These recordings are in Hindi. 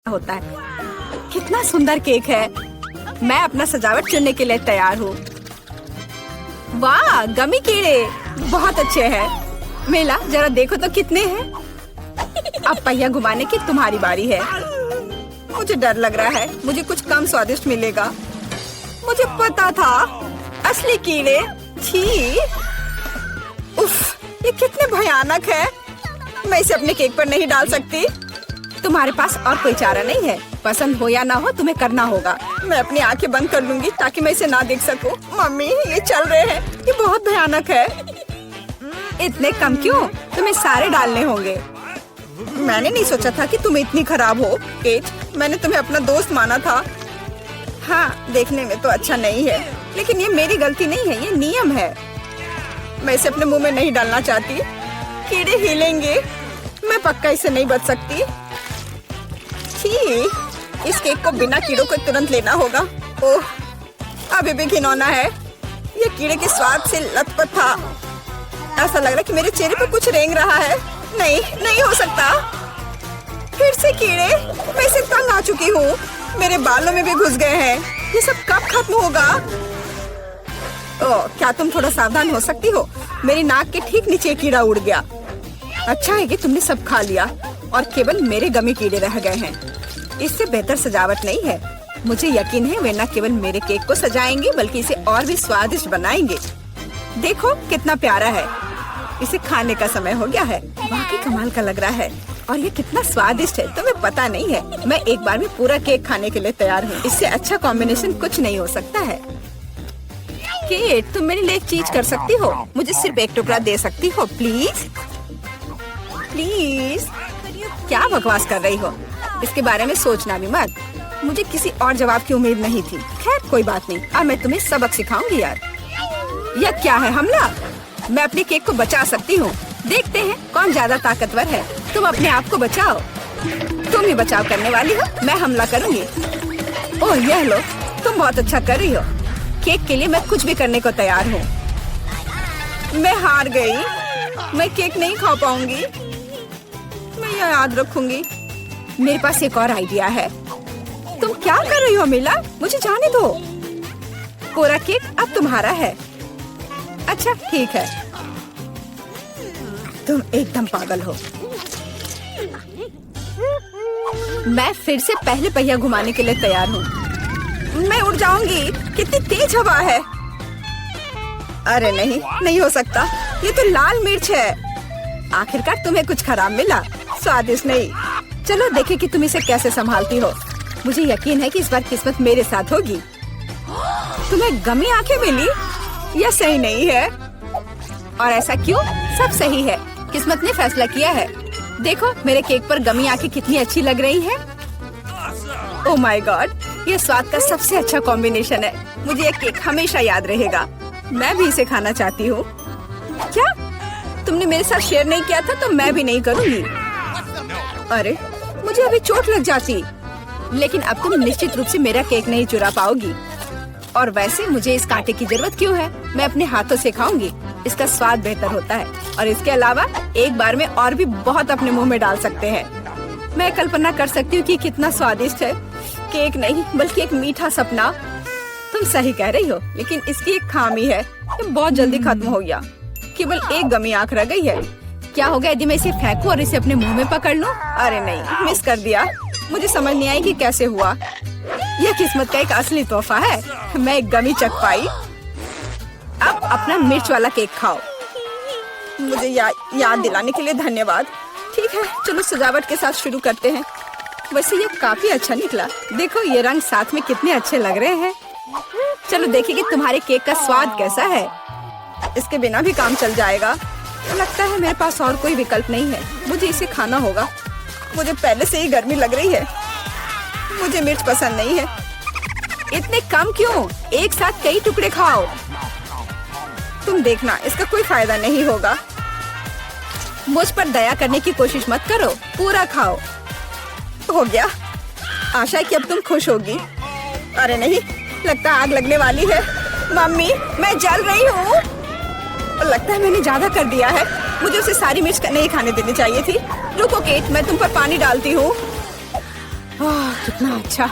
होता है। कितना सुंदर केक है। मैं अपना सजावट चुनने के लिए तैयार हूँ। वाह, गमी कीड़े बहुत अच्छे हैं। मेला जरा देखो तो कितने हैं। अब पहिया घुमाने की तुम्हारी बारी है। मुझे डर लग रहा है, मुझे कुछ कम स्वादिष्ट मिलेगा। मुझे पता था, असली कीड़े। छी, उफ, ये कितने भयानक है। मैं इसे अपने केक पर नहीं डाल सकती। तुम्हारे पास और कोई चारा नहीं है। पसंद हो या ना हो, तुम्हें करना होगा। मैं अपनी आंखें बंद कर लूंगी ताकि मैं इसे ना देख सकूं। मम्मी, ये चल रहे हैं, ये बहुत भयानक है। इतने कम क्यों? तुम्हें सारे डालने होंगे। मैंने नहीं सोचा था कि तुम इतनी खराब हो। केट, मैंने तुम्हें अपना दोस्त माना था। हाँ, देखने में तो अच्छा नहीं है, लेकिन ये मेरी गलती नहीं है, ये नियम है। मैं इसे अपने मुंह में नहीं डालना चाहती। कीड़े हिलेंगे। मैं पक्का इसे नहीं बच सकती। छी, इस केक को बिना कीड़ों को तुरंत लेना होगा। ओह, अभी भी घिनौना है। ये कीड़े के स्वाद से लथपथ था। ऐसा लग रहा है कि मेरे चेहरे पर कुछ रेंग रहा है। नहीं, नहीं हो सकता। फिर से कीड़े। मैं इसे तंग आ चुकी हूँ। मेरे बालों में भी घुस गए हैं। ये सब कब खत्म होगा? ओह, क्या तुम थोड़ा सावधान हो सकती हो? मेरी नाक के ठीक नीचे कीड़ा उड़ गया। अच्छा है कि तुमने सब खा लिया और केवल मेरे गमी कीड़े रह गए हैं। इससे बेहतर सजावट नहीं है। मुझे यकीन है वे न केवल मेरे केक को सजाएंगे बल्कि इसे और भी स्वादिष्ट बनाएंगे। देखो कितना प्यारा है। इसे खाने का समय हो गया है। वाकई कमाल का लग रहा है और ये कितना स्वादिष्ट है तुम्हें पता नहीं है। मैं एक बार में पूरा केक खाने के लिए तैयार हूँ। इससे अच्छा कॉम्बिनेशन कुछ नहीं हो सकता है। केट, तुम मेरे लिए एक चीज कर सकती हो। मुझे सिर्फ एक टुकड़ा दे सकती हो प्लीज? प्लीज। क्या बकवास कर रही हो? इसके बारे में सोचना भी मत। मुझे किसी और जवाब की उम्मीद नहीं थी। खैर कोई बात नहीं, अब मैं तुम्हें सबक सिखाऊंगी यार। यह क्या है, हमला? मैं अपने केक को बचा सकती हूँ। देखते हैं कौन ज्यादा ताकतवर है। तुम अपने आप को बचाओ। तुम ही बचाव करने वाली हो, मैं हमला करूँगी। ओह यह लो, तुम बहुत अच्छा कर रही हो। केक के लिए मैं कुछ भी करने को तैयार हूँ। मैं हार गई। मैं केक नहीं खा पाऊंगी। मैं यह याद रखूंगी। मेरे पास एक और आइडिया है। तुम क्या कर रही हो मिला? मुझे जाने दो। पूरा केक अब तुम्हारा है। अच्छा ठीक है। तुम एकदम पागल हो। मैं फिर से पहले पहिया घुमाने के लिए तैयार हूँ। मैं उड़ जाऊंगी। कितनी तेज हवा है। अरे नहीं, नहीं हो सकता। ये तो लाल मिर्च है। आखिरकार तुम्हें कुछ खराब मिला, स्वादिष्ट नहीं। चलो देखें कि तुम इसे कैसे संभालती हो। मुझे यकीन है कि इस बार किस्मत मेरे साथ होगी। तुम्हें गमी आंखें मिली? यह सही नहीं है। और ऐसा क्यों? सब सही है। किस्मत ने फैसला किया है। देखो मेरे केक पर गमी आंखें कितनी अच्छी लग रही है। ओह माय गॉड, ये स्वाद का सबसे अच्छा कॉम्बिनेशन है। मुझे ये केक हमेशा याद रहेगा। मैं भी इसे खाना चाहती हूँ। क्या तुमने मेरे साथ शेयर नहीं किया था तो मैं भी नहीं करूँगी। अरे मुझे अभी चोट लग जाती। लेकिन अब तुम निश्चित रूप से मेरा केक नहीं चुरा पाओगी। और वैसे मुझे इस कांटे की जरूरत क्यों है? मैं अपने हाथों से खाऊंगी। इसका स्वाद बेहतर होता है और इसके अलावा एक बार में और भी बहुत अपने मुंह में डाल सकते हैं। मैं कल्पना कर सकती हूँ कि कितना स्वादिष्ट है। केक नहीं बल्कि एक मीठा सपना। तुम सही कह रही हो, लेकिन इसकी एक खामी है। ये बहुत जल्दी खत्म हो गया। केवल एक गमी आंख रह गई है। क्या होगा यदि मैं इसे फेंकूं और इसे अपने मुंह में पकड़ लूं? अरे नहीं, मिस कर दिया। मुझे समझ नहीं आई कि कैसे हुआ। यह किस्मत का एक असली तोहफा है। मैं एक गमी चख पाई। अब अपना मिर्च वाला केक खाओ। मुझे याद दिलाने के लिए धन्यवाद। ठीक है, चलो सजावट के साथ शुरू करते हैं। वैसे ये काफी अच्छा निकला। देखो ये रंग साथ में कितने अच्छे लग रहे हैं। चलो देखिए कि तुम्हारे केक का स्वाद कैसा है। इसके बिना भी काम चल जाएगा। लगता है मेरे पास और कोई विकल्प नहीं है। मुझे इसे खाना होगा। मुझे पहले से ही गर्मी लग रही है। मुझे मिर्च पसंद नहीं है। इतने कम क्यों? एक साथ कई टुकड़े खाओ। तुम देखना, इसका कोई फायदा नहीं होगा। मुझ पर दया करने की कोशिश मत करो। पूरा खाओ। हो गया। आशा है कि अब तुम खुश होगी। अरे नहीं, लगता आग लगने वाली है। मम्मी, मैं जल रही हूँ। लगता है मैंने ज्यादा कर दिया है। मुझे उसे सारी मिर्च नहीं खाने देनी चाहिए थी। रुको केट, मैं तुम पर पानी डालती हूँ। कितना अच्छा,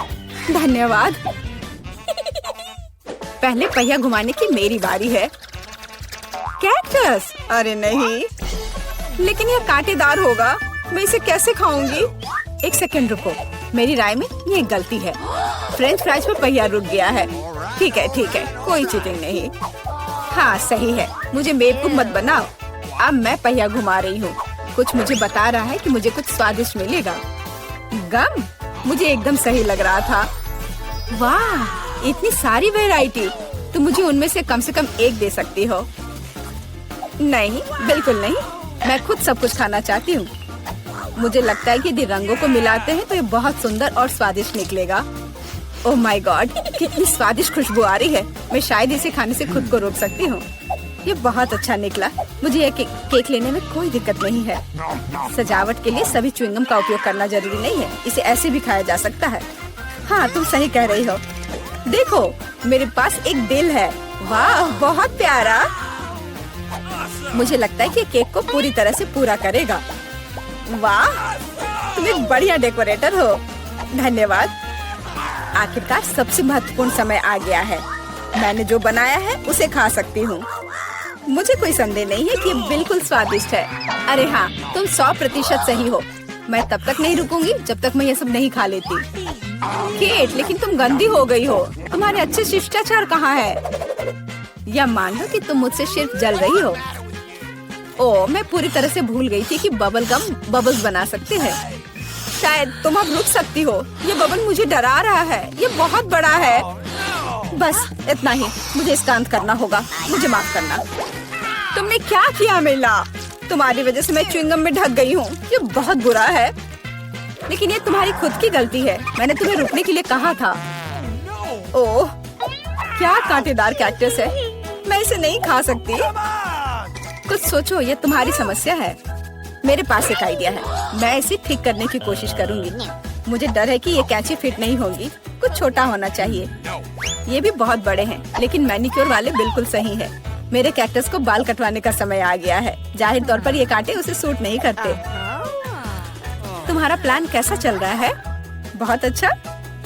धन्यवाद। पहले पहिया घुमाने की मेरी बारी है। कैक्टस, अरे नहीं, लेकिन यह कांटेदार होगा। मैं इसे कैसे खाऊंगी? एक सेकंड रुको, मेरी राय में ये एक गलती है। फ्रेंच फ्राइज पर पहिया रुक गया है। ठीक है, कोई चीटिंग नहीं। हाँ सही है, मुझे बेवकूफ मत बनाओ। अब मैं पहिया घुमा रही हूँ। कुछ मुझे बता रहा है कि मुझे कुछ स्वादिष्ट मिलेगा। गम, मुझे एकदम सही लग रहा था। वाह, इतनी सारी वैरायटी। तुम मुझे उनमें से कम एक दे सकती हो। नहीं, बिल्कुल नहीं, मैं खुद सब कुछ खाना चाहती हूँ। मुझे लगता है कि यदि रंगों को मिलाते हैं तो ये बहुत सुंदर और स्वादिष्ट निकलेगा। ओह माय गॉड, कितनी स्वादिष्ट खुशबू आ रही है। मैं शायद इसे खाने से खुद को रोक सकती हूँ। ये बहुत अच्छा निकला। मुझे यह केक लेने में कोई दिक्कत नहीं है। सजावट के लिए सभी च्युइंगम का उपयोग करना जरूरी नहीं है। इसे ऐसे भी खाया जा सकता है। हाँ, तुम सही कह रही हो। देखो, मेरे पास एक दिल है। वाह, बहुत प्यारा। मुझे लगता है कि केक को पूरी तरह से पूरा करेगा। वाह, तुम एक बढ़िया डेकोरेटर हो। धन्यवाद। आखिरकार सबसे महत्वपूर्ण समय आ गया है। मैंने जो बनाया है उसे खा सकती हूँ। मुझे कोई संदेह नहीं है कि ये बिल्कुल स्वादिष्ट है। अरे हाँ, तुम 100% सही हो। मैं तब तक नहीं रुकूंगी जब तक मैं ये सब नहीं खा लेती। केट, लेकिन तुम गंदी हो गई हो। तुम्हारे अच्छे शिष्टाचार कहाँ है? या मान लो कि तुम मुझसे सिर्फ जल रही हो। ओह, मैं पूरी तरह से भूल गई थी कि बबल गम बबल्स बना सकते हैं। शायद तुम अब रुक सकती हो। ये बबल मुझे डरा रहा है। ये बहुत बड़ा है। बस इतना ही, मुझे इसका अंत करना होगा। मुझे माफ करना। तुमने क्या किया मिला? तुम्हारी वजह से मैं च्युइंगम में ढक गई हूँ। ये बहुत बुरा है, लेकिन ये तुम्हारी खुद की गलती है। मैंने तुम्हें रुकने के लिए कहा था। ओह, क्या कांटेदार कैक्टस है। मैं इसे नहीं खा सकती। कुछ सोचो, ये तुम्हारी समस्या है। मेरे पास एक आइडिया है। मैं इसे ठीक करने की कोशिश करूंगी। मुझे डर है कि ये कैंची फिट नहीं होगी। कुछ छोटा होना चाहिए। ये भी बहुत बड़े हैं, लेकिन मैनिक्योर वाले बिल्कुल सही है। मेरे कैक्टस को बाल कटवाने का समय आ गया है। जाहिर तौर पर ये कांटे उसे सूट नहीं करते। तुम्हारा प्लान कैसा चल रहा है? बहुत अच्छा,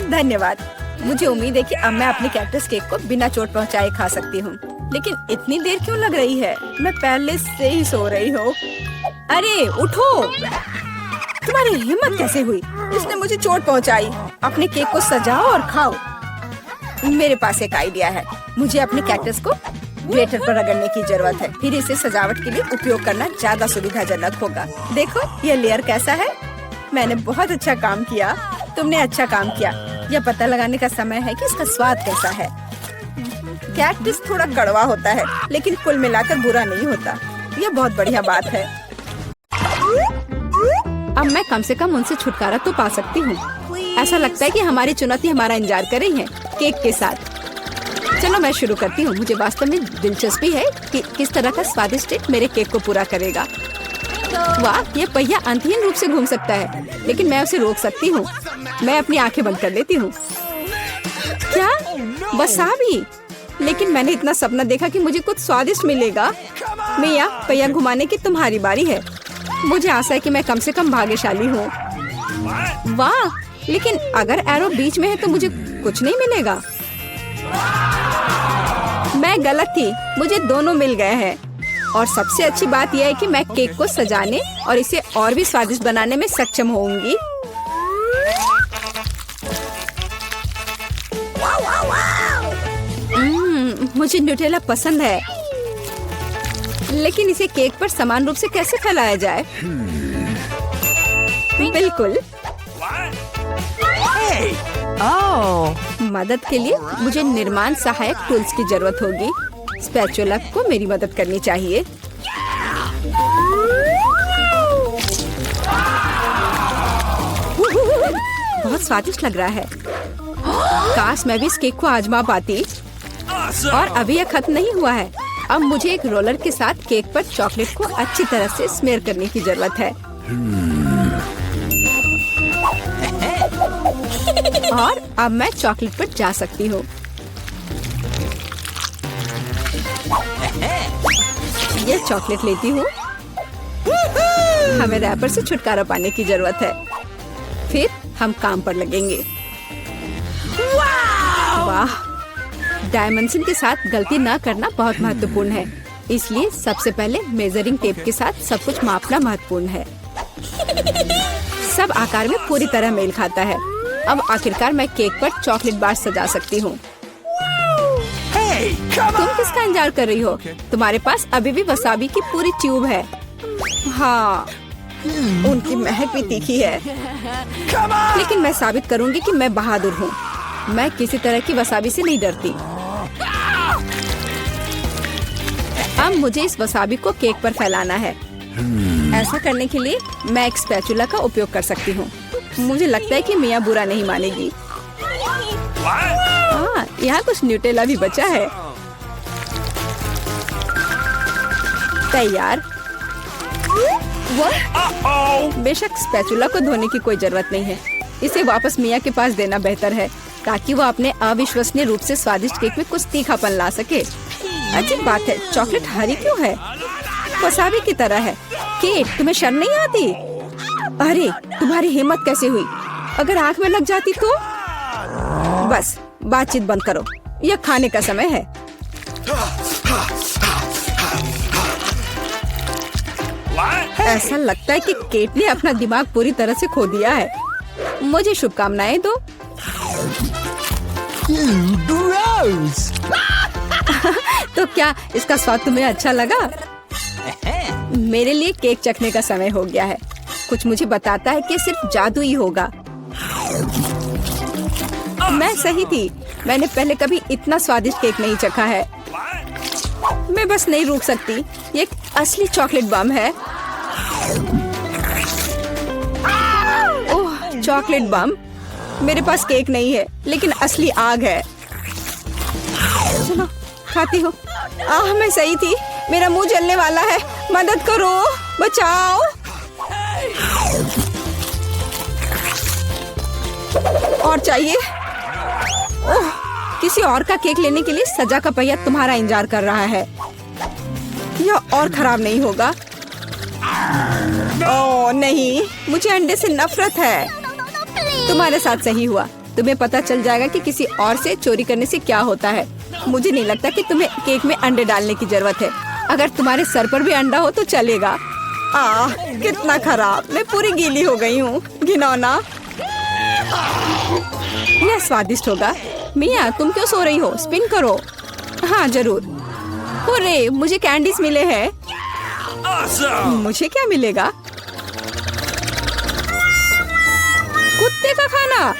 धन्यवाद। मुझे उम्मीद है कि अब मैं अपने कैक्टस केक को बिना चोट पहुंचाए खा सकती हूँ। लेकिन इतनी देर क्यों लग रही है? मैं पहले से ही सो रही हूँ। अरे उठो, तुम्हारी हिम्मत कैसे हुई? इसने मुझे चोट पहुंचाई। अपने केक को सजाओ और खाओ। मेरे पास एक आइडिया है। मुझे अपने कैक्टस को ग्रेटर पर रगड़ने की जरूरत है। फिर इसे सजावट के लिए उपयोग करना ज्यादा सुविधाजनक होगा। देखो, ये लेयर कैसा है। मैंने बहुत अच्छा काम किया। तुमने अच्छा काम किया। यह पता लगाने का समय है कि इसका स्वाद कैसा है। कैक्टस थोड़ा कड़वा होता है, लेकिन कुल मिलाकर बुरा नहीं होता। यह बहुत बढ़िया बात है। अब मैं कम से कम उनसे छुटकारा तो पा सकती हूँ। ऐसा लगता है कि हमारी चुनौती हमारा इंतजार कर रही है केक के साथ। चलो मैं शुरू करती हूँ। मुझे वास्तव में दिलचस्पी है कि किस तरह का स्वादिष्ट केक मेरे केक को पूरा करेगा। वाह, ये पहिया अंतहीन रूप से घूम सकता है, लेकिन मैं उसे रोक सकती हूँ। मैं अपनी आंखें बंद कर लेती हूँ। क्या? बस भी? लेकिन मैंने इतना सपना देखा कि मुझे कुछ स्वादिष्ट मिलेगा। मिया, पहिया घुमाने की तुम्हारी बारी है। मुझे आशा है कि मैं कम से कम भाग्यशाली हूँ। वाह, लेकिन अगर एरो बीच में है तो मुझे कुछ नहीं मिलेगा। मैं गलत थी, मुझे दोनों मिल गए हैं। और सबसे अच्छी बात यह है कि मैं केक को सजाने और इसे और भी स्वादिष्ट बनाने में सक्षम होंगी। मुझे न्यूटेला पसंद है, लेकिन इसे केक पर समान रूप से कैसे फैलाया जाए? बिल्कुल। मदद के लिए मुझे निर्माण सहायक टूल्स की जरूरत होगी। स्पैचुला को मेरी मदद करनी चाहिए। बहुत स्वादिष्ट लग रहा है। काश मैं भी इस केक को आजमा पाती। और अभी यह खत्म नहीं हुआ है। अब मुझे एक रोलर के साथ केक पर चॉकलेट को अच्छी तरह से स्मेयर करने की जरूरत है। और अब मैं चॉकलेट पर जा सकती हूँ। ये चॉकलेट लेती हूँ। हमें रैपर से छुटकारा पाने की जरूरत है। फिर हम काम पर लगेंगे। वाह, डायमेंशन के साथ गलती न करना बहुत महत्वपूर्ण है, इसलिए सबसे पहले मेजरिंग टेप के साथ सब कुछ मापना महत्वपूर्ण है। सब आकार में पूरी तरह मेल खाता है। अब आखिरकार मैं केक पर चॉकलेट बार सजा सकती हूँ। तुम किसका इंतजार कर रही हो? तुम्हारे पास अभी भी वसाबी की पूरी ट्यूब है। हाँ, उनकी महक भी तीखी है, लेकिन मैं साबित करूंगी कि मैं बहादुर हूँ। मैं किसी तरह की वसाबी से नहीं डरती। अब मुझे इस वसाबी को केक पर फैलाना है। ऐसा करने के लिए मैं एक स्पैचुला का उपयोग कर सकती हूँ। मुझे लगता है कि मियाँ बुरा नहीं मानेगी। हाँ, यहाँ कुछ न्यूटेला भी बचा है। तैयार। बेशक स्पैचुला को धोने की कोई जरूरत नहीं है। इसे वापस मियाँ के पास देना बेहतर है, ताकि वो अपने अविश्वसनीय रूप से स्वादिष्ट केक में कुछ तीखापन ला सके। अजीब बात है, चॉकलेट हरी क्यों है? वसाबी की तरह है। केट, तुम्हें शर्म नहीं आती? अरे, तुम्हारी हिम्मत कैसे हुई? अगर आँख में लग जाती तो? बस बातचीत बंद करो, यह खाने का समय है। ऐसा लगता है कि केट ने अपना दिमाग पूरी तरह से खो दिया है। मुझे शुभकामनाएं दो। तो क्या इसका स्वाद तुम्हें अच्छा लगा? मेरे लिए केक चखने का समय हो गया है। कुछ मुझे बताता है कि सिर्फ जादू ही होगा। मैं सही थी, मैंने पहले कभी इतना स्वादिष्ट केक नहीं चखा है। मैं बस नहीं रुक सकती। ये एक असली चॉकलेट बम है। ओह, चॉकलेट बम। मेरे पास केक नहीं है, लेकिन असली आग है। चलो खाती हूँ। मैं सही थी, मेरा मुंह जलने वाला है। मदद करो, बचाओ। और चाहिए? ओह, किसी और का केक लेने के लिए सजा का पहिया तुम्हारा इंतजार कर रहा है। यह और खराब नहीं होगा। ओह नहीं, मुझे अंडे से नफरत है। तुम्हारे साथ सही हुआ। तुम्हें पता चल जाएगा कि किसी और से चोरी करने से क्या होता है। मुझे नहीं लगता कि तुम्हें केक में अंडे डालने की जरूरत है। अगर तुम्हारे सर पर भी अंडा हो तो चलेगा। कितना खराब, मैं पूरी गीली हो गई हूँ। घिनौना। यह स्वादिष्ट होगा। मियाँ, तुम क्यों सो रही हो? स्पिन करो। हाँ जरूर। अरे, मुझे कैंडीज मिले हैं। मुझे क्या मिलेगा? कुत्ते का खाना।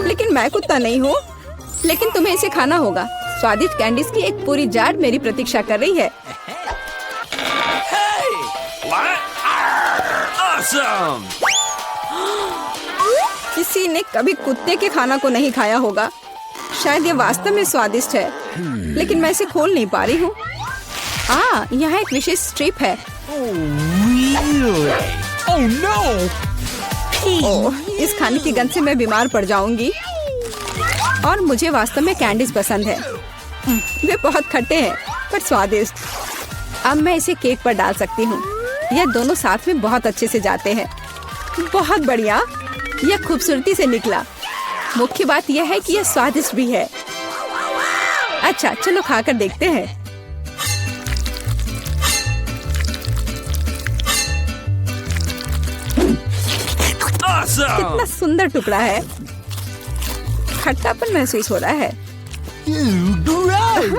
लेकिन मैं कुत्ता नहीं हूँ। लेकिन तुम्हें इसे खाना होगा। स्वादिष्ट कैंडीज की एक पूरी जार मेरी प्रतीक्षा कर रही है। किसी ने कभी कुत्ते के खाना को नहीं खाया होगा। शायद ये वास्तव में स्वादिष्ट है, लेकिन मैं इसे खोल नहीं पा रही हूँ। यहाँ एक विशेष स्ट्रिप है। इस खाने की गंध से मैं बीमार पड़ जाऊंगी। और मुझे वास्तव में कैंडीज पसंद है। वे बहुत खट्टे हैं पर स्वादिष्ट। अब मैं इसे केक पर डाल सकती हूँ। यह दोनों साथ में बहुत अच्छे से जाते हैं। बहुत बढ़िया, यह खूबसूरती से निकला। मुख्य बात यह है कि यह स्वादिष्ट भी है। अच्छा, चलो खाकर देखते हैं। कितना सुंदर टुकड़ा है। खट्टापन महसूस हो रहा है।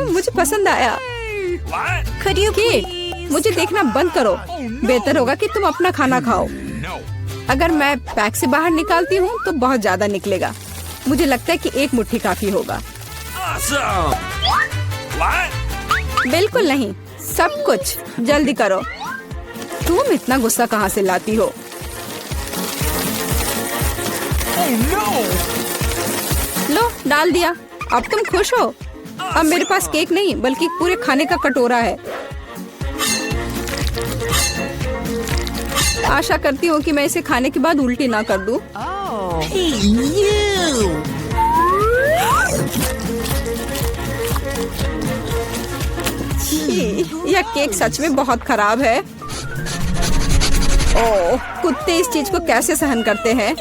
मुझे पसंद आया। केट, मुझे देखना बंद करो। बेहतर होगा कि तुम अपना खाना खाओ। अगर मैं पैक से बाहर निकालती हूँ तो बहुत ज्यादा निकलेगा। मुझे लगता है कि एक मुट्ठी काफी होगा। बिल्कुल नहीं, सब कुछ। जल्दी करो। तुम इतना गुस्सा कहाँ से लाती हो? लो, डाल दिया। अब तुम खुश हो? अब मेरे पास केक नहीं बल्कि पूरे खाने का कटोरा है। आशा करती हूँ कि मैं इसे खाने के बाद उल्टी ना कर दूं। यह केक सच में बहुत खराब है। ओह, कुत्ते इस चीज को कैसे सहन करते हैं?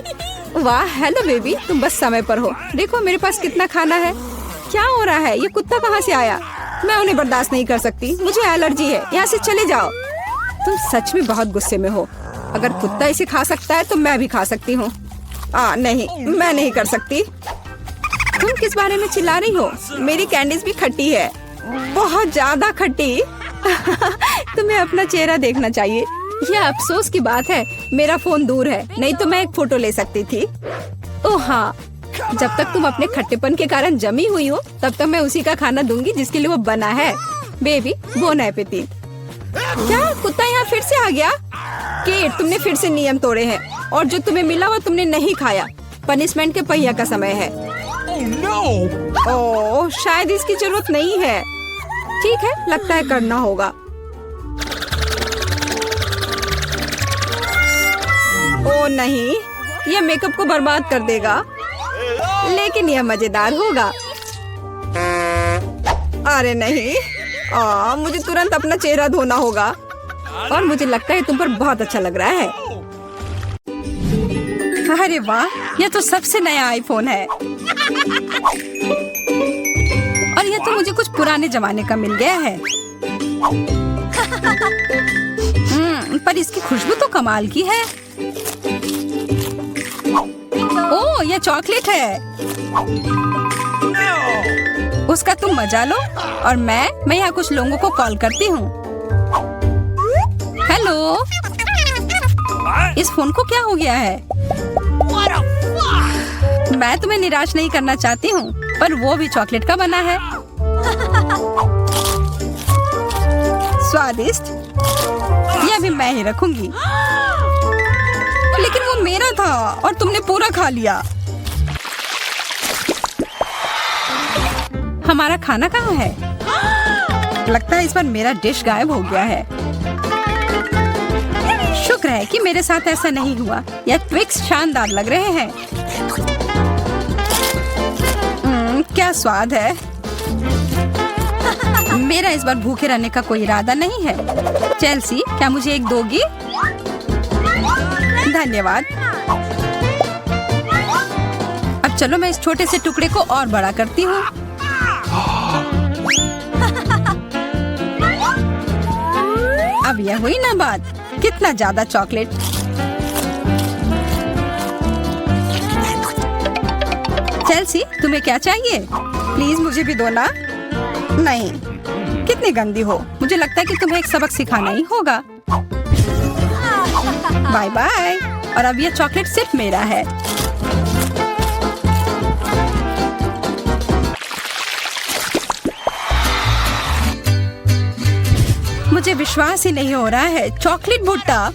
वाह, हेलो बेबी, तुम बस समय पर हो। देखो मेरे पास कितना खाना है। क्या हो रहा है? ये कुत्ता कहाँ से आया? मैं उन्हें बर्दाश्त नहीं कर सकती, मुझे एलर्जी है। यहाँ से चले जाओ। तुम सच में बहुत गुस्से में हो। अगर कुत्ता इसे खा सकता है तो मैं भी खा सकती हूँ। नहीं, मैं नहीं कर सकती। तुम किस बारे में चिल्ला रही हो? मेरी कैंडीज भी खट्टी है, बहुत ज्यादा खट्टी। तुम्हें अपना चेहरा देखना चाहिए। यह अफसोस की बात है, मेरा फोन दूर है, नहीं तो मैं एक फोटो ले सकती थी। ओह हाँ, जब तक तुम अपने खट्टेपन के कारण जमी हुई हो तब तक मैं उसी का खाना दूंगी जिसके लिए वो बना है। Baby, bone appétit. क्या कुत्ता यहाँ फिर से आ गया? केट, तुमने फिर से नियम तोड़े हैं और जो तुम्हें मिला वो तुमने नहीं खाया। पनिशमेंट के पहिया का समय है। ओह, शायद इसकी जरूरत नहीं है। ठीक है, लगता है करना होगा। ओह नहीं, यह मेकअप को बर्बाद कर देगा, लेकिन यह मजेदार होगा। अरे नहीं, मुझे तुरंत अपना चेहरा धोना होगा। और मुझे लगता है तुम पर बहुत अच्छा लग रहा है। अरे वाह, यह तो सबसे नया आईफोन है। और यह तो मुझे कुछ पुराने जमाने का मिल गया है। पर इसकी खुशबू तो कमाल की है। ओह, यह चॉकलेट है। उसका तुम मजा लो और मैं यहाँ कुछ लोगों को कॉल करती हूँ। हेलो, इस फोन को क्या हो गया है? मैं तुम्हें निराश नहीं करना चाहती हूँ, पर वो भी चॉकलेट का बना है। स्वादिष्ट। यह भी मैं ही रखूंगी। लेकिन वो मेरा था और तुमने पूरा खा लिया। हमारा खाना कहाँ है? लगता है इस बार मेरा डिश गायब हो गया है। शुक्र है कि मेरे साथ ऐसा नहीं हुआ। यह ट्विक्स शानदार लग रहे हैं। क्या स्वाद है। मेरा इस बार भूखे रहने का कोई इरादा नहीं है। चेल्सी, क्या मुझे एक दोगी? धन्यवाद। अब चलो मैं इस छोटे से टुकड़े को और बड़ा करती हूँ। अब यह हुई ना बात। कितना ज्यादा चॉकलेट। चेल्सी, तुम्हें क्या चाहिए? प्लीज मुझे भी दो ना। नहीं, कितनी गंदी हो। मुझे लगता है कि तुम्हें एक सबक सिखाना ही होगा। Bye bye. और अब यह चॉकलेट सिर्फ मेरा है। मुझे विश्वास ही नहीं हो रहा है। चॉकलेट भुट्टा।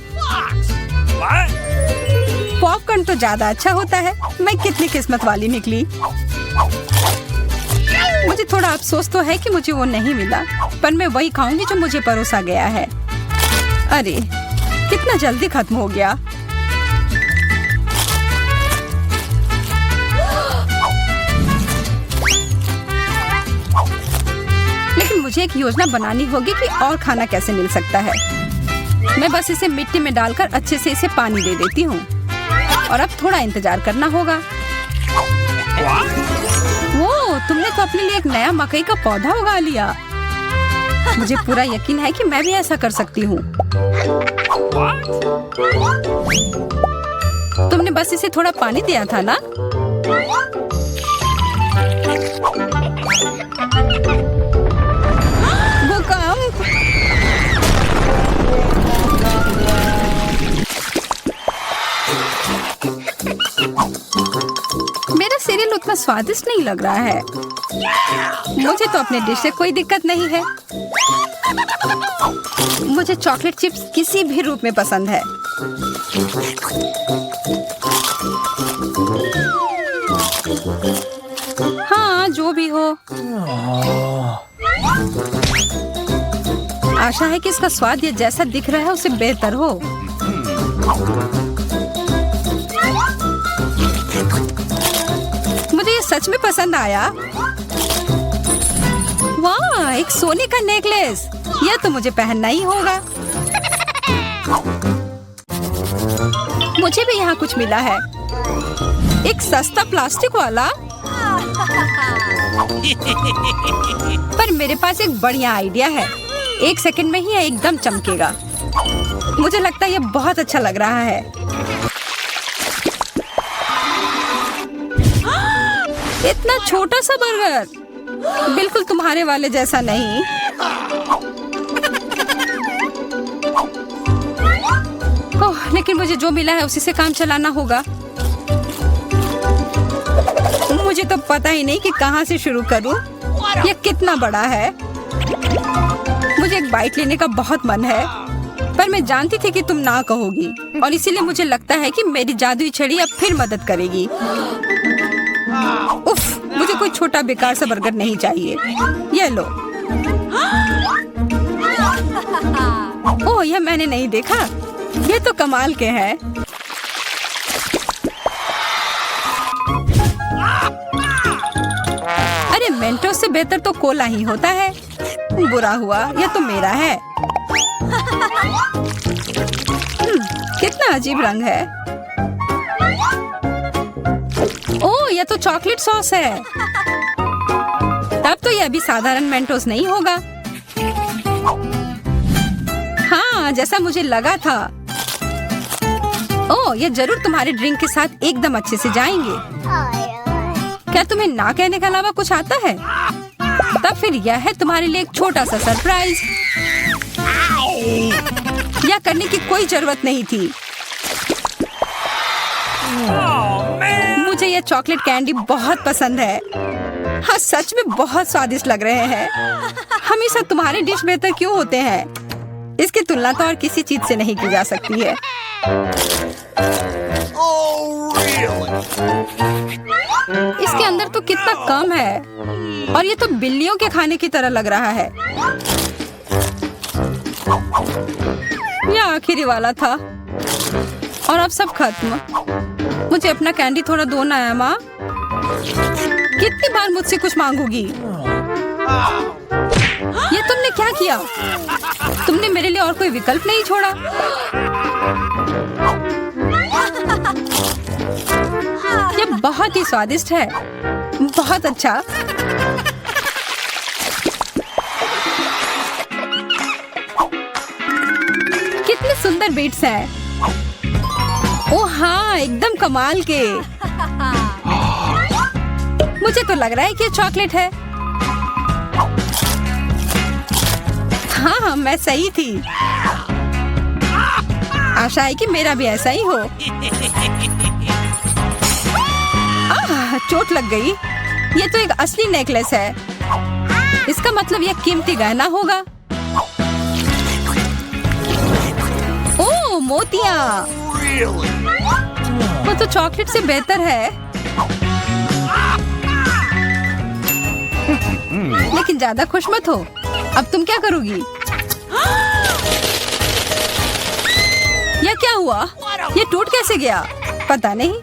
पॉपकॉर्न तो ज्यादा अच्छा होता है। मैं कितनी किस्मत वाली निकली। मुझे थोड़ा अफसोस तो है कि मुझे वो नहीं मिला, पर मैं वही खाऊंगी जो मुझे परोसा गया है। अरे, कितना जल्दी खत्म हो गया। लेकिन मुझे एक योजना बनानी होगी कि और खाना कैसे मिल सकता है। मैं बस इसे मिट्टी में डालकर अच्छे से इसे पानी दे देती हूँ। और अब थोड़ा इंतजार करना होगा। वो, तुमने तो अपने लिए एक नया मकई का पौधा उगा लिया। मुझे पूरा यकीन है कि मैं भी ऐसा कर सकती हूँ। तुमने बस इसे थोड़ा पानी दिया था ना? भूकंप। मेरा सीरियल उतना स्वादिष्ट नहीं लग रहा है। मुझे तो अपने डिश से कोई दिक्कत नहीं है। मुझे चॉकलेट चिप्स किसी भी रूप में पसंद है। हाँ, जो भी हो। आशा है कि इसका स्वाद ये जैसा दिख रहा है उससे बेहतर हो। मुझे ये सच में पसंद आया। वाह, एक सोने का नेकलेस। यह तो मुझे पहनना ही होगा। मुझे भी यहाँ कुछ मिला है। एक सस्ता प्लास्टिक वाला। पर मेरे पास एक बढ़िया आइडिया है। 1 सेकंड में ही ये एकदम चमकेगा। मुझे लगता है ये बहुत अच्छा लग रहा है। इतना छोटा सा बर्गर, बिल्कुल तुम्हारे वाले जैसा नहीं। ओह, लेकिन मुझे जो मिला है उसी से काम चलाना होगा। मुझे तो पता ही नहीं कि कहाँ से शुरू करूं। यह कितना बड़ा है। मुझे एक बाइट लेने का बहुत मन है, पर मैं जानती थी कि तुम ना कहोगी, और इसीलिए मुझे लगता है कि मेरी जादुई छड़ी अब फिर मदद करेगी। उफ, मुझे कोई छोटा बेकार सा बर्गर नहीं चाहिए। ये लो। ओह, यह मैंने नहीं देखा। ये तो कमाल के हैं। अरे मेंटोस से बेहतर तो कोला ही होता है। बुरा हुआ, यह तो मेरा है। कितना अजीब रंग है। ओह, यह तो चॉकलेट सॉस है। तब तो यह भी साधारण मेंटोस नहीं होगा। हाँ, जैसा मुझे लगा था। ओह, ये जरूर तुम्हारे ड्रिंक के साथ एकदम अच्छे से जाएंगे। क्या तुम्हें ना कहने के अलावा कुछ आता है? तब फिर यह है तुम्हारे लिए एक छोटा सा सरप्राइज। यह करने की कोई जरूरत नहीं थी। मुझे यह चॉकलेट कैंडी बहुत पसंद है। हाँ, सच में बहुत स्वादिष्ट लग रहे हैं। हमेशा तुम्हारे डिश बेहतर क्यों होते हैं? इसकी तुलना तो और किसी चीज से नहीं की जा सकती है। इसके अंदर तो कितना कम है, और ये तो बिल्लियों के खाने की तरह लग रहा है। यह आखिरी वाला था, और अब सब खत्म। मुझे अपना कैंडी थोड़ा दो ना एमा। कितनी बार मुझसे कुछ मांगोगी? ये तुमने क्या किया? तुमने मेरे लिए और कोई विकल्प नहीं छोड़ा। ये बहुत ही स्वादिष्ट है। बहुत अच्छा। कितने सुंदर बीट्स हैं। ओह हाँ, एकदम कमाल के। मुझे तो लग रहा है कि ये चॉकलेट है। हाँ, मैं सही थी। आशा है कि मेरा भी ऐसा ही हो। चोट लग गई। ये तो एक असली नेकलेस है। इसका मतलब यह कीमती गहना होगा। ओह, मोतियाँ। वो तो चॉकलेट से बेहतर है। लेकिन ज्यादा खुश मत हो। अब तुम क्या करोगी? यह क्या हुआ? ये टूट कैसे गया? पता नहीं।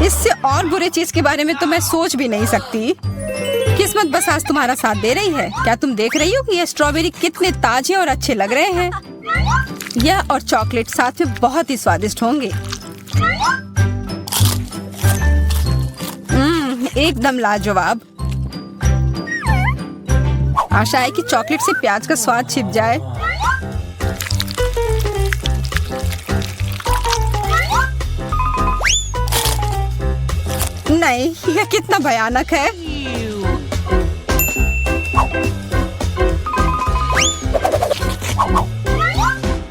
इससे और बुरे चीज के बारे में तो मैं सोच भी नहीं सकती। किस्मत बस आज तुम्हारा साथ दे रही है। क्या तुम देख रही हो कि ये स्ट्रॉबेरी कितने ताजे और अच्छे लग रहे हैं? यह और चॉकलेट साथ में बहुत ही स्वादिष्ट होंगे। एकदम लाजवाब। आशा है कि चॉकलेट से प्याज का स्वाद छिप जाए। नहीं, यह कितना भयानक है।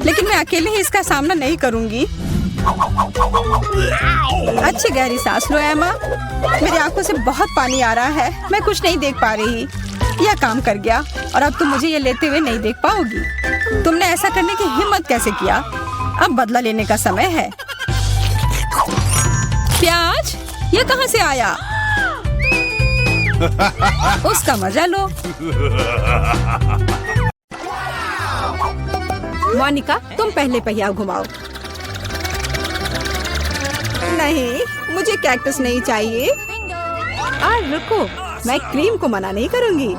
लेकिन मैं अकेले ही इसका सामना नहीं करूंगी। अच्छी गहरी सांस लो एमा। मेरी आंखों से बहुत पानी आ रहा है। मैं कुछ नहीं देख पा रही। यह काम कर गया, और अब तुम मुझे ये लेते हुए नहीं देख पाओगी। तुमने ऐसा करने की हिम्मत कैसे किया? अब बदला लेने का समय है। प्याज, ये कहाँ से आया? उसका मजा लो। मोनिका, तुम पहले पहिया घुमाओ। नहीं, मुझे कैक्टस नहीं चाहिए। रुको, मैं क्रीम को मना नहीं करूंगी।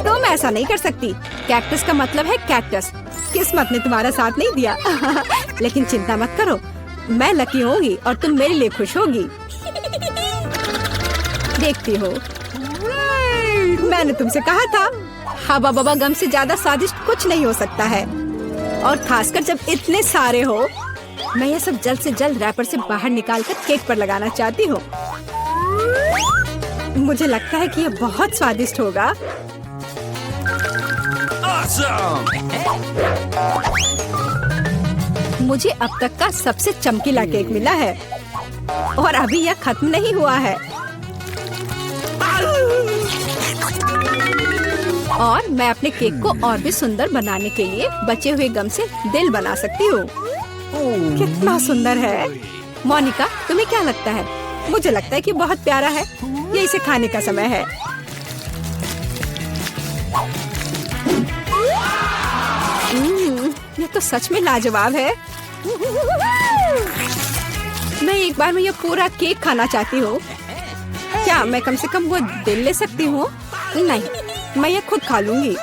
तुम ऐसा नहीं कर सकती। कैक्टस का मतलब है कैक्टस। किस्मत ने तुम्हारा साथ नहीं दिया। लेकिन चिंता मत करो, मैं लकी होंगी और तुम मेरे लिए खुश होगी। देखती हो, मैंने तुमसे कहा था, हवा बबा गम से ज्यादा स्वादिष्ट कुछ नहीं हो सकता है, और खासकर जब इतने सारे हो। मैं ये सब जल्द से जल्द रैपर से बाहर निकालकर केक पर लगाना चाहती हूँ। मुझे लगता है कि ये बहुत स्वादिष्ट होगा। मुझे अब तक का सबसे चमकीला केक मिला है, और अभी यह खत्म नहीं हुआ है। और मैं अपने केक को और भी सुंदर बनाने के लिए बचे हुए गम से दिल बना सकती हूँ। कितना सुंदर है। मोनिका, तुम्हें क्या लगता है? मुझे लगता है कि बहुत प्यारा है। ये इसे खाने का समय है। ये तो सच में लाजवाब है। मैं एक बार में ये पूरा केक खाना चाहती हूँ। क्या मैं कम से कम वो दिल ले सकती हूँ? नहीं, मैं ये खुद खा लूंगी।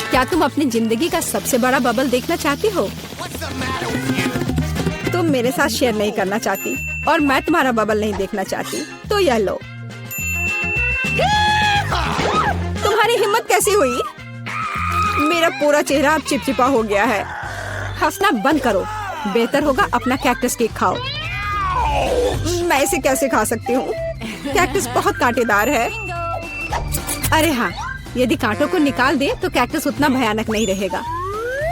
क्या तुम अपनी जिंदगी का सबसे बड़ा बबल देखना चाहती हो? तुम मेरे साथ शेयर नहीं करना चाहती, और मैं तुम्हारा बबल नहीं देखना चाहती, तो यह लो। तुम्हारी हिम्मत कैसी हुई? मेरा पूरा चेहरा अब चिपचिपा हो गया है। हंसना बंद करो। बेहतर होगा अपना कैक्टस केक खाओ। मैं इसे कैसे खा सकती हूँ? कैक्टस बहुत कांटेदार है। अरे हाँ, यदि कांटों को निकाल दे तो कैक्टस उतना भयानक नहीं रहेगा,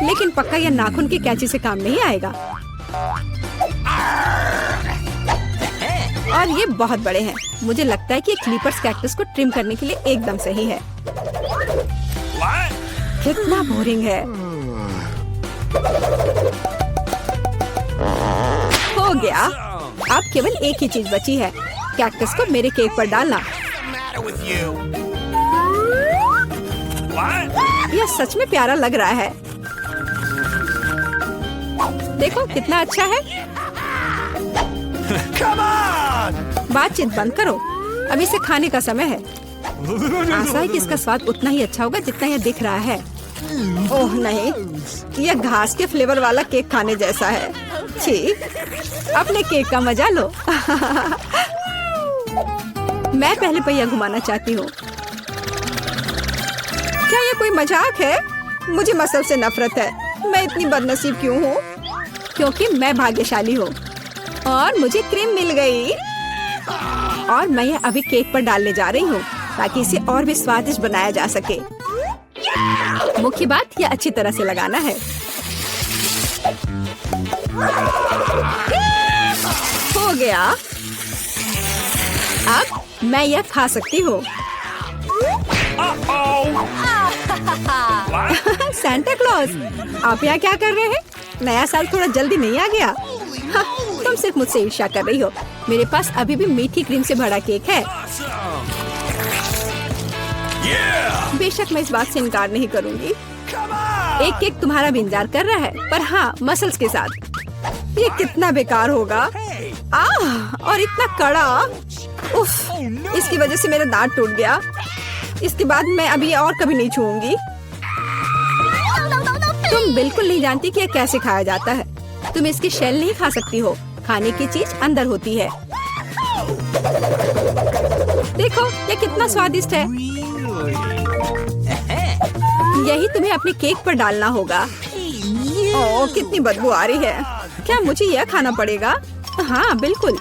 लेकिन पक्का यह नाखून की कैंची से काम नहीं आएगा। और ये बहुत बड़े हैं। मुझे लगता है कि क्लिपर्स कैक्टस को ट्रिम करने के लिए एकदम सही है। कितना बोरिंग है। हो गया। अब केवल एक ही चीज बची है, कैक्टस को मेरे केक पर डालना। यह सच में प्यारा लग रहा है। देखो कितना अच्छा है। बातचीत बंद करो, अब इसे खाने का समय है। आशा है कि इसका स्वाद उतना ही अच्छा होगा जितना यह दिख रहा है। ओह नहीं, यह घास के फ्लेवर वाला केक खाने जैसा है। छी, अपने केक का मजा लो। मैं पहले पहिया घुमाना चाहती हूँ। क्या ये कोई मजाक है? मुझे मसल से नफरत है। मैं इतनी बदनसीब क्यों हूँ? क्योंकि मैं भाग्यशाली हूँ और मुझे क्रीम मिल गई। और मैं यह अभी केक पर डालने जा रही हूँ ताकि इसे और भी स्वादिष्ट बनाया जा सके। मुख्य बात यह अच्छी तरह से लगाना है। हो गया। अब मैं यह खा सकती हूँ। सांता क्लॉज, आप यहाँ क्या कर रहे हैं? नया साल थोड़ा जल्दी नहीं आ गया? हाँ, तुम सिर्फ मुझसे ईर्ष्या कर रही हो। मेरे पास अभी भी मीठी क्रीम से भरा केक है। बेशक मैं इस बात से इनकार नहीं करूंगी। एक केक तुम्हारा भी इंतजार कर रहा है, पर हाँ, मसल्स के साथ। ये कितना बेकार होगा। और इतना कड़ा। उफ, इसकी वजह से मेरा दांत टूट गया। इसके बाद मैं अभी और कभी नहीं छूऊंगी। तुम बिल्कुल नहीं जानती कि यह कैसे खाया जाता है। तुम इसकी शेल नहीं खा सकती हो। खाने की चीज अंदर होती है। देखो यह कितना स्वादिष्ट है। यही तुम्हें अपने केक पर डालना होगा। ओह, कितनी बदबू आ रही है। क्या मुझे यह खाना पड़ेगा? हाँ बिल्कुल।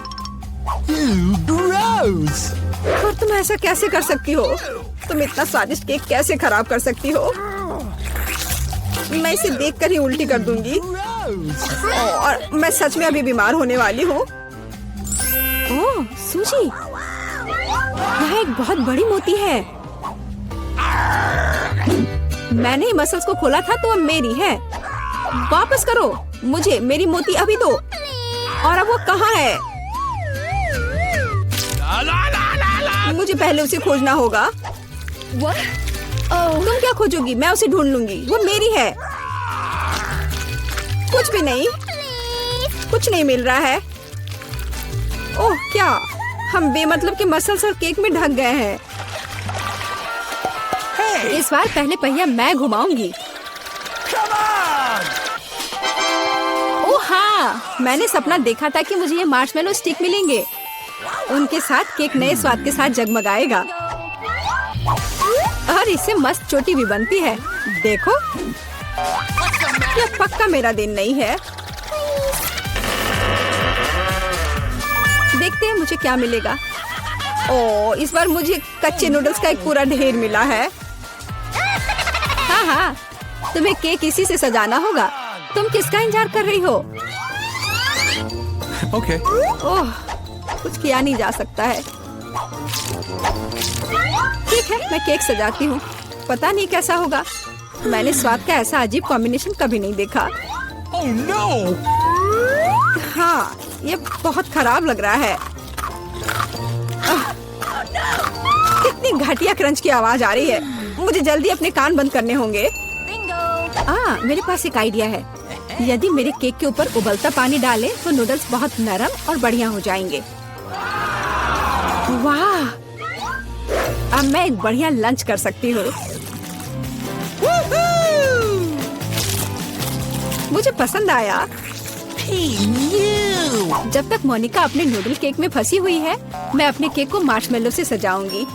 और तुम ऐसा कैसे कर सकती हो? तुम इतना स्वादिष्ट केक कैसे खराब कर सकती हो? मैं इसे देखकर ही उल्टी कर दूंगी। और मैं सच में अभी बीमार होने वाली हूँ। ओह सूजी, यह एक बहुत बड़ी मोती है। मैंने मसल्स को खोला था तो अब मेरी है। वापस करो मुझे मेरी मोती अभी दो। और अब वो कहाँ है? मुझे पहले उसे खोजना होगा। तुम क्या खोजोगी? मैं उसे ढूंढ लूंगी। वो मेरी है। कुछ भी नहीं, कुछ नहीं मिल रहा है। ओह क्या, हम बेमतलब के मसल्स और केक में ढक गए हैं। इस बार पहले पहिया मैं घुमाऊंगी। ओह हाँ, मैंने सपना देखा था कि मुझे ये मार्शमेलो स्टिक मिलेंगे। उनके साथ केक नए स्वाद के साथ जगमगाएगा और इससे मस्त चोटी भी बनती है। देखो, यह पक्का मेरा दिन नहीं है। देखते हैं मुझे क्या मिलेगा। ओह, इस बार मुझे कच्चे नूडल्स का एक पूरा ढेर मिला है। हाँ हाँ, तुम्हें केक इसी से सजाना होगा। तुम किसका इंतजार कर रही हो? Okay. ओह, कुछ किया नहीं जा सकता है। ठीक है, मैं केक सजाती हूँ। पता नहीं कैसा होगा। मैंने स्वाद का ऐसा अजीब कॉम्बिनेशन कभी नहीं देखा। Oh no! हाँ, ये बहुत खराब लग रहा है। कितनी घटिया क्रंच की आवाज आ रही है। मुझे जल्दी अपने कान बंद करने होंगे। मेरे पास एक आइडिया है। यदि मेरे केक के ऊपर उबलता पानी डालें तो नूडल्स बहुत नरम और बढ़िया हो जाएंगे। वाह! अब मैं एक बढ़िया लंच कर सकती हूँ। मुझे पसंद आया। जब तक मोनिका अपने नूडल केक में फंसी हुई है, मैं अपने केक को मार्शमेलो से सजाऊंगी।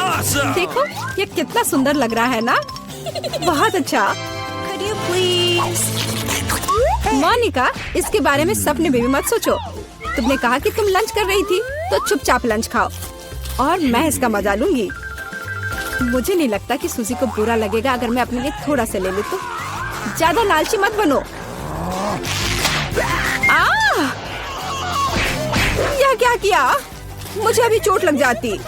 Awesome! देखो, ये कितना सुंदर लग रहा है ना? बहुत अच्छा। मोनिका, इसके बारे में सपने में भी मत सोचो। तुमने कहा कि तुम लंच कर रही थी, तो चुपचाप लंच खाओ और मैं इसका मजा लूंगी। मुझे नहीं लगता कि सूजी को बुरा लगेगा अगर मैं अपने लिए थोड़ा सा ले लूं तो। ज्यादा लालची मत बनो। यह क्या किया? मुझे अभी चोट लग जाती।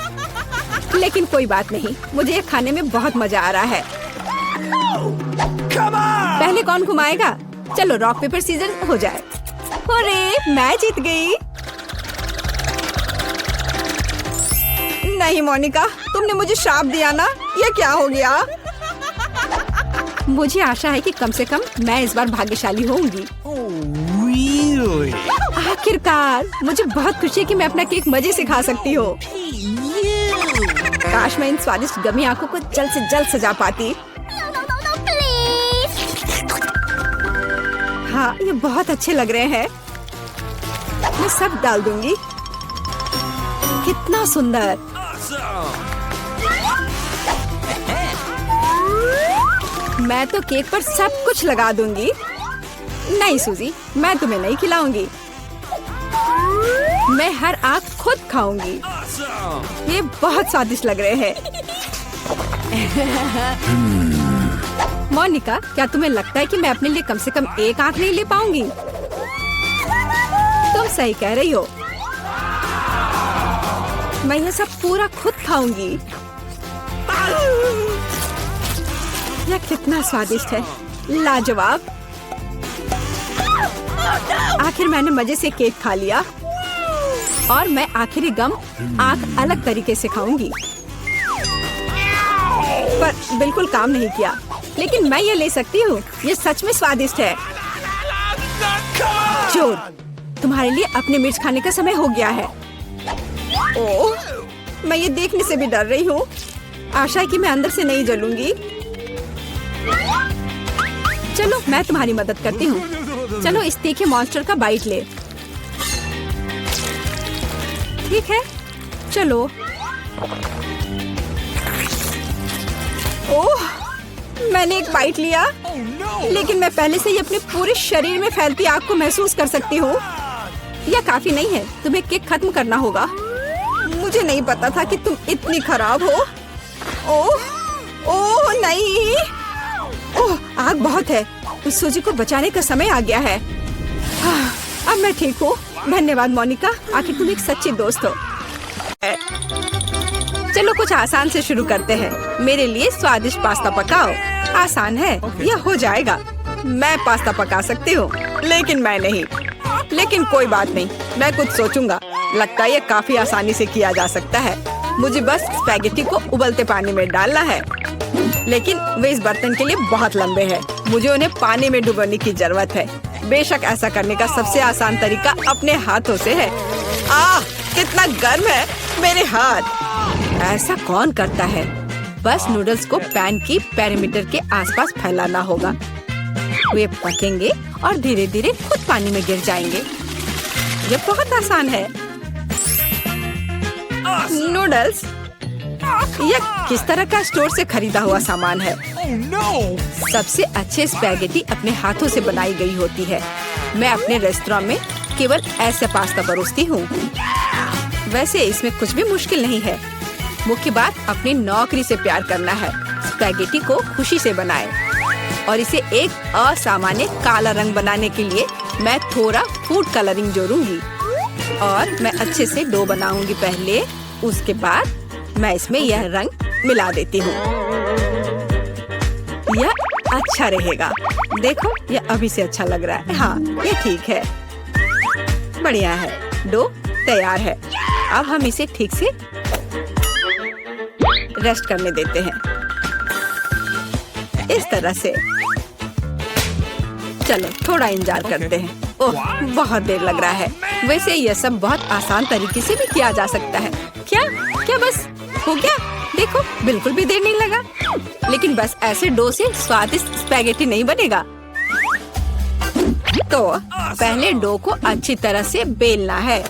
लेकिन कोई बात नहीं, मुझे ये खाने में बहुत मजा आ रहा है। पहले कौन घुमाएगा? चलो रॉक पेपर सीजर हो जाए। अरे, मैं जीत गई। नहीं मोनिका, तुमने मुझे श्राप दिया ना। ये क्या हो गया? मुझे आशा है कि कम से कम मैं इस बार भाग्यशाली होंगी। Really? आखिरकार, मुझे बहुत खुशी है कि मैं अपना केक मजे से खा सकती हूँ। काश मैं इन स्वादिष्ट गमी आंखों को जल्द से जल्द सजा पाती। हाँ, ये बहुत अच्छे लग रहे हैं। मैं सब डाल दूंगी। कितना सुंदर। मैं तो केक पर सब कुछ लगा दूंगी। नहीं सूजी, मैं तुम्हें नहीं खिलाऊंगी। मैं हर आँख खुद खाऊंगी। ये बहुत स्वादिष्ट लग रहे हैं। मोनिका, क्या तुम्हें लगता है कि मैं अपने लिए कम से कम एक आँख नहीं ले पाऊंगी? तुम सही कह रही हो। मैं ये सब पूरा खुद खाऊंगी। यह कितना स्वादिष्ट है, लाजवाब। आखिर मैंने मजे से केक खा लिया और मैं आखिरी गम आँख अलग तरीके से खाऊंगी। पर बिल्कुल काम नहीं किया। लेकिन मैं ये ले सकती हूँ। ये सच में स्वादिष्ट है। चोर, तुम्हारे लिए अपने मिर्च खाने का समय हो गया है। ओह, मैं ये देखने से भी डर रही हूँ। आशा है कि मैं अंदर से नहीं जलूंगी। चलो, मैं तुम्हारी मदद करती हूँ। चलो, इस तीखे मॉन्स्टर का बाइट ले। ठीक है, चलो। ओह, मैंने एक बाइट लिया, लेकिन मैं पहले से ही अपने पूरे शरीर में फैलती आग को महसूस कर सकती हूँ। यह काफी नहीं है, तुम्हें केक खत्म करना होगा। मुझे नहीं पता था कि तुम इतनी खराब हो। ओह, ओह नहीं। ओह, आग बहुत है। उस सूजी को बचाने का समय आ गया है। अब मैं ठीक हूँ। धन्यवाद मोनिका, आखिर तुम एक सच्ची दोस्त हो। चलो कुछ आसान से शुरू करते हैं। मेरे लिए स्वादिष्ट पास्ता पकाओ। आसान है, यह हो जाएगा। मैं पास्ता पका सकती हूँ, लेकिन मैं नहीं। लेकिन कोई बात नहीं, मैं कुछ सोचूंगा। लगता है ये काफी आसानी से किया जा सकता है। मुझे बस स्पैगेटी को उबलते पानी में डालना है, लेकिन वे इस बर्तन के लिए बहुत लंबे हैं। मुझे उन्हें पानी में डुबोने की जरूरत है। बेशक ऐसा करने का सबसे आसान तरीका अपने हाथों से है। कितना गर्म है मेरे हाथ। ऐसा कौन करता है? बस नूडल्स को पैन की पेरीमीटर के आसपास फैलाना होगा। वे पकेंगे और धीरे धीरे खुद पानी में गिर जाएंगे। ये बहुत आसान है। नूडल्स यह किस तरह का स्टोर से खरीदा हुआ सामान है? Oh no! सबसे अच्छे स्पैगेटी अपने हाथों से बनाई गई होती है। मैं अपने रेस्टोरेंट में केवल ऐसे पास्ता परोसती हूँ। वैसे इसमें कुछ भी मुश्किल नहीं है। मुख्य बात अपनी नौकरी से प्यार करना है। स्पैगेटी को खुशी से बनाएं और इसे एक असामान्य काला रंग बनाने के लिए मैं थोड़ा फूड कलरिंग जोड़ूंगी और मैं अच्छे से डो बनाऊंगी पहले। उसके बाद मैं इसमें यह रंग मिला देती हूँ। यह अच्छा रहेगा। देखो यह अभी से अच्छा लग रहा है। हाँ ये ठीक है, बढ़िया है। डो तैयार है। अब हम इसे ठीक से रेस्ट करने देते हैं इस तरह से। चलो थोड़ा इंतजार करते हैं। ओह बहुत देर लग रहा है। वैसे यह सब बहुत आसान तरीके से भी किया जा सकता है। क्या बस हो गया? देखो बिल्कुल भी देर नहीं लगा। लेकिन बस ऐसे डो से स्वादिष्ट स्पैगेटी नहीं बनेगा। तो पहले डो को अच्छी तरह से बेलना है।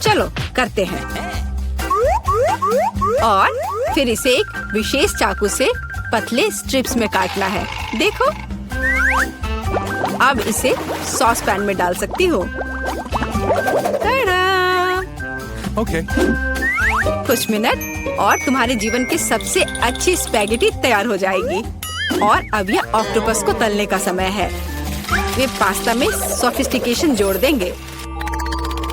चलो करते हैं। और फिर इसे एक विशेष चाकू से पतले स्ट्रिप्स में काटना है। देखो अब इसे सॉस पैन में डाल सकती हो। Okay. कुछ मिनट और तुम्हारे जीवन की सबसे अच्छी स्पैगेटी तैयार हो जाएगी। और अब यह ऑक्टोपस को तलने का समय है। वे पास्ता में सोफिस्टिकेशन जोड़ देंगे।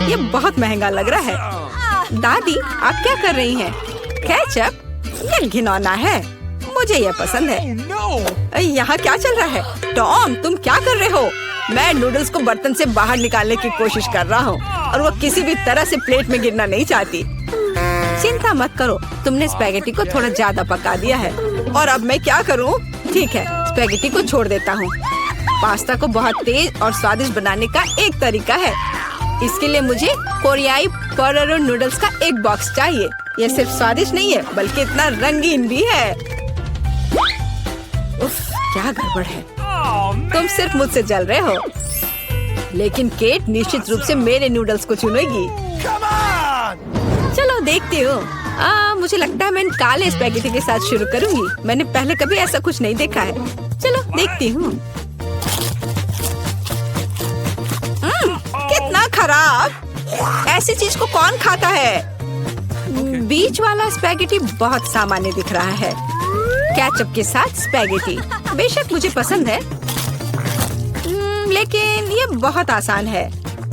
ये बहुत महंगा लग रहा है। दादी आप क्या कर रही हैं? केचप? ये घिनौना है। मुझे यह पसंद है। Oh no! यहाँ क्या चल रहा है? टॉम तुम क्या कर रहे हो? मैं नूडल्स को बर्तन से बाहर निकालने की कोशिश कर रहा हूँ और वो किसी भी तरह से प्लेट में गिरना नहीं चाहती। चिंता मत करो, तुमने स्पैगेटी को थोड़ा ज्यादा पका दिया है। और अब मैं क्या करूँ? ठीक है स्पैगेटी को छोड़ देता हूँ। पास्ता को बहुत तेज और स्वादिष्ट बनाने का एक तरीका है। इसके लिए मुझे कोरियाई पोटेटो नूडल्स का एक बॉक्स चाहिए। यह सिर्फ स्वादिष्ट नहीं है बल्कि इतना रंगीन भी है। उफ, क्या गड़बड़ है। तुम सिर्फ मुझसे जल रहे हो। लेकिन केट निश्चित रूप से मेरे नूडल्स को चुनेगी। Come on! चलो देखती हूँ। मुझे लगता है मैं इन काले स्पैगेटी के साथ शुरू करूँगी। मैंने पहले कभी ऐसा कुछ नहीं देखा है। चलो देखती हूँ। कितना खराब! ऐसी चीज को कौन खाता है? बीच वाला स्पैगेटी बहुत सामान्य दिख रहा है। केचप के साथ स्पैगेटी बेशक मुझे पसंद है, लेकिन ये बहुत आसान है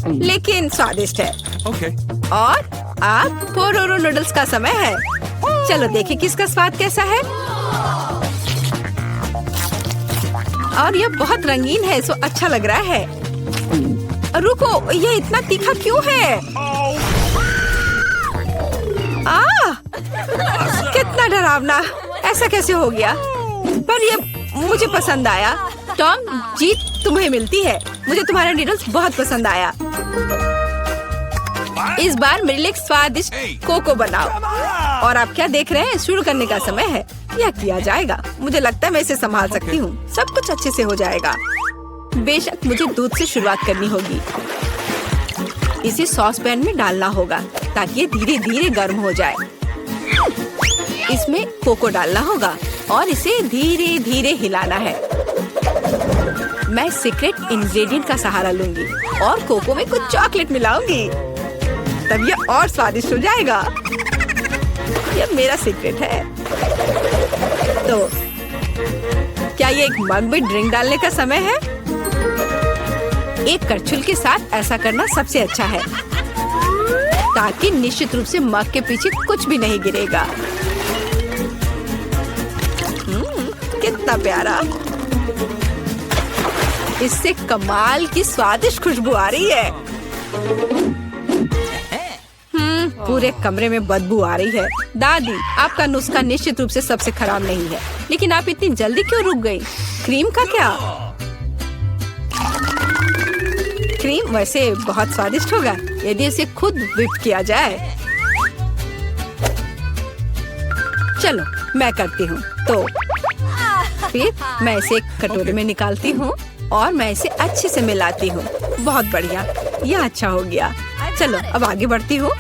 लेकिन स्वादिष्ट है। Okay. और अब पोटेटो नूडल्स का समय है। चलो देखें किसका स्वाद कैसा है। और ये बहुत रंगीन है, सो अच्छा लग रहा है। रुको, ये इतना तीखा क्यों है? कितना डरावना! ऐसा कैसे हो गया? पर ये मुझे पसंद आया। टॉम, जीत तुम्हें मिलती है। मुझे तुम्हारा नूडल्स बहुत पसंद आया। इस बार मेरे लिए एक स्वादिष्ट कोको बनाओ। और आप क्या देख रहे हैं? शुरू करने का समय है। यह किया जाएगा। मुझे लगता है मैं इसे संभाल सकती हूँ। सब कुछ अच्छे से हो जाएगा। बेशक मुझे दूध से शुरुआत करनी होगी। इसे सॉस पैन में डालना होगा ताकि ये धीरे धीरे गर्म हो जाए। इसमें कोको डालना होगा और इसे धीरे धीरे हिलाना है। मैं सीक्रेट इंग्रेडिएंट का सहारा लूंगी और कोको में कुछ चॉकलेट मिलाऊंगी, तब यह और स्वादिष्ट हो जाएगा। यह मेरा सीक्रेट है। तो क्या ये एक मग में ड्रिंक डालने का समय है? एक करछुल के साथ ऐसा करना सबसे अच्छा है ताकि निश्चित रूप से मग के पीछे कुछ भी नहीं गिरेगा। कितना प्यारा! इससे कमाल की स्वादिष्ट खुशबू आ रही है। पूरे कमरे में बदबू आ रही है। दादी, आपका नुस्खा निश्चित रूप से सबसे खराब नहीं है, लेकिन आप इतनी जल्दी क्यों रुक गई? क्रीम का क्या? क्रीम वैसे बहुत स्वादिष्ट होगा यदि इसे खुद व्हिप किया जाए। चलो मैं करती हूँ। तो फिर मैं इसे एक कटोरे में निकालती हूँ और मैं इसे अच्छे से मिलाती हूँ। बहुत बढ़िया, यह अच्छा हो गया। चलो अब आगे बढ़ती हूँ।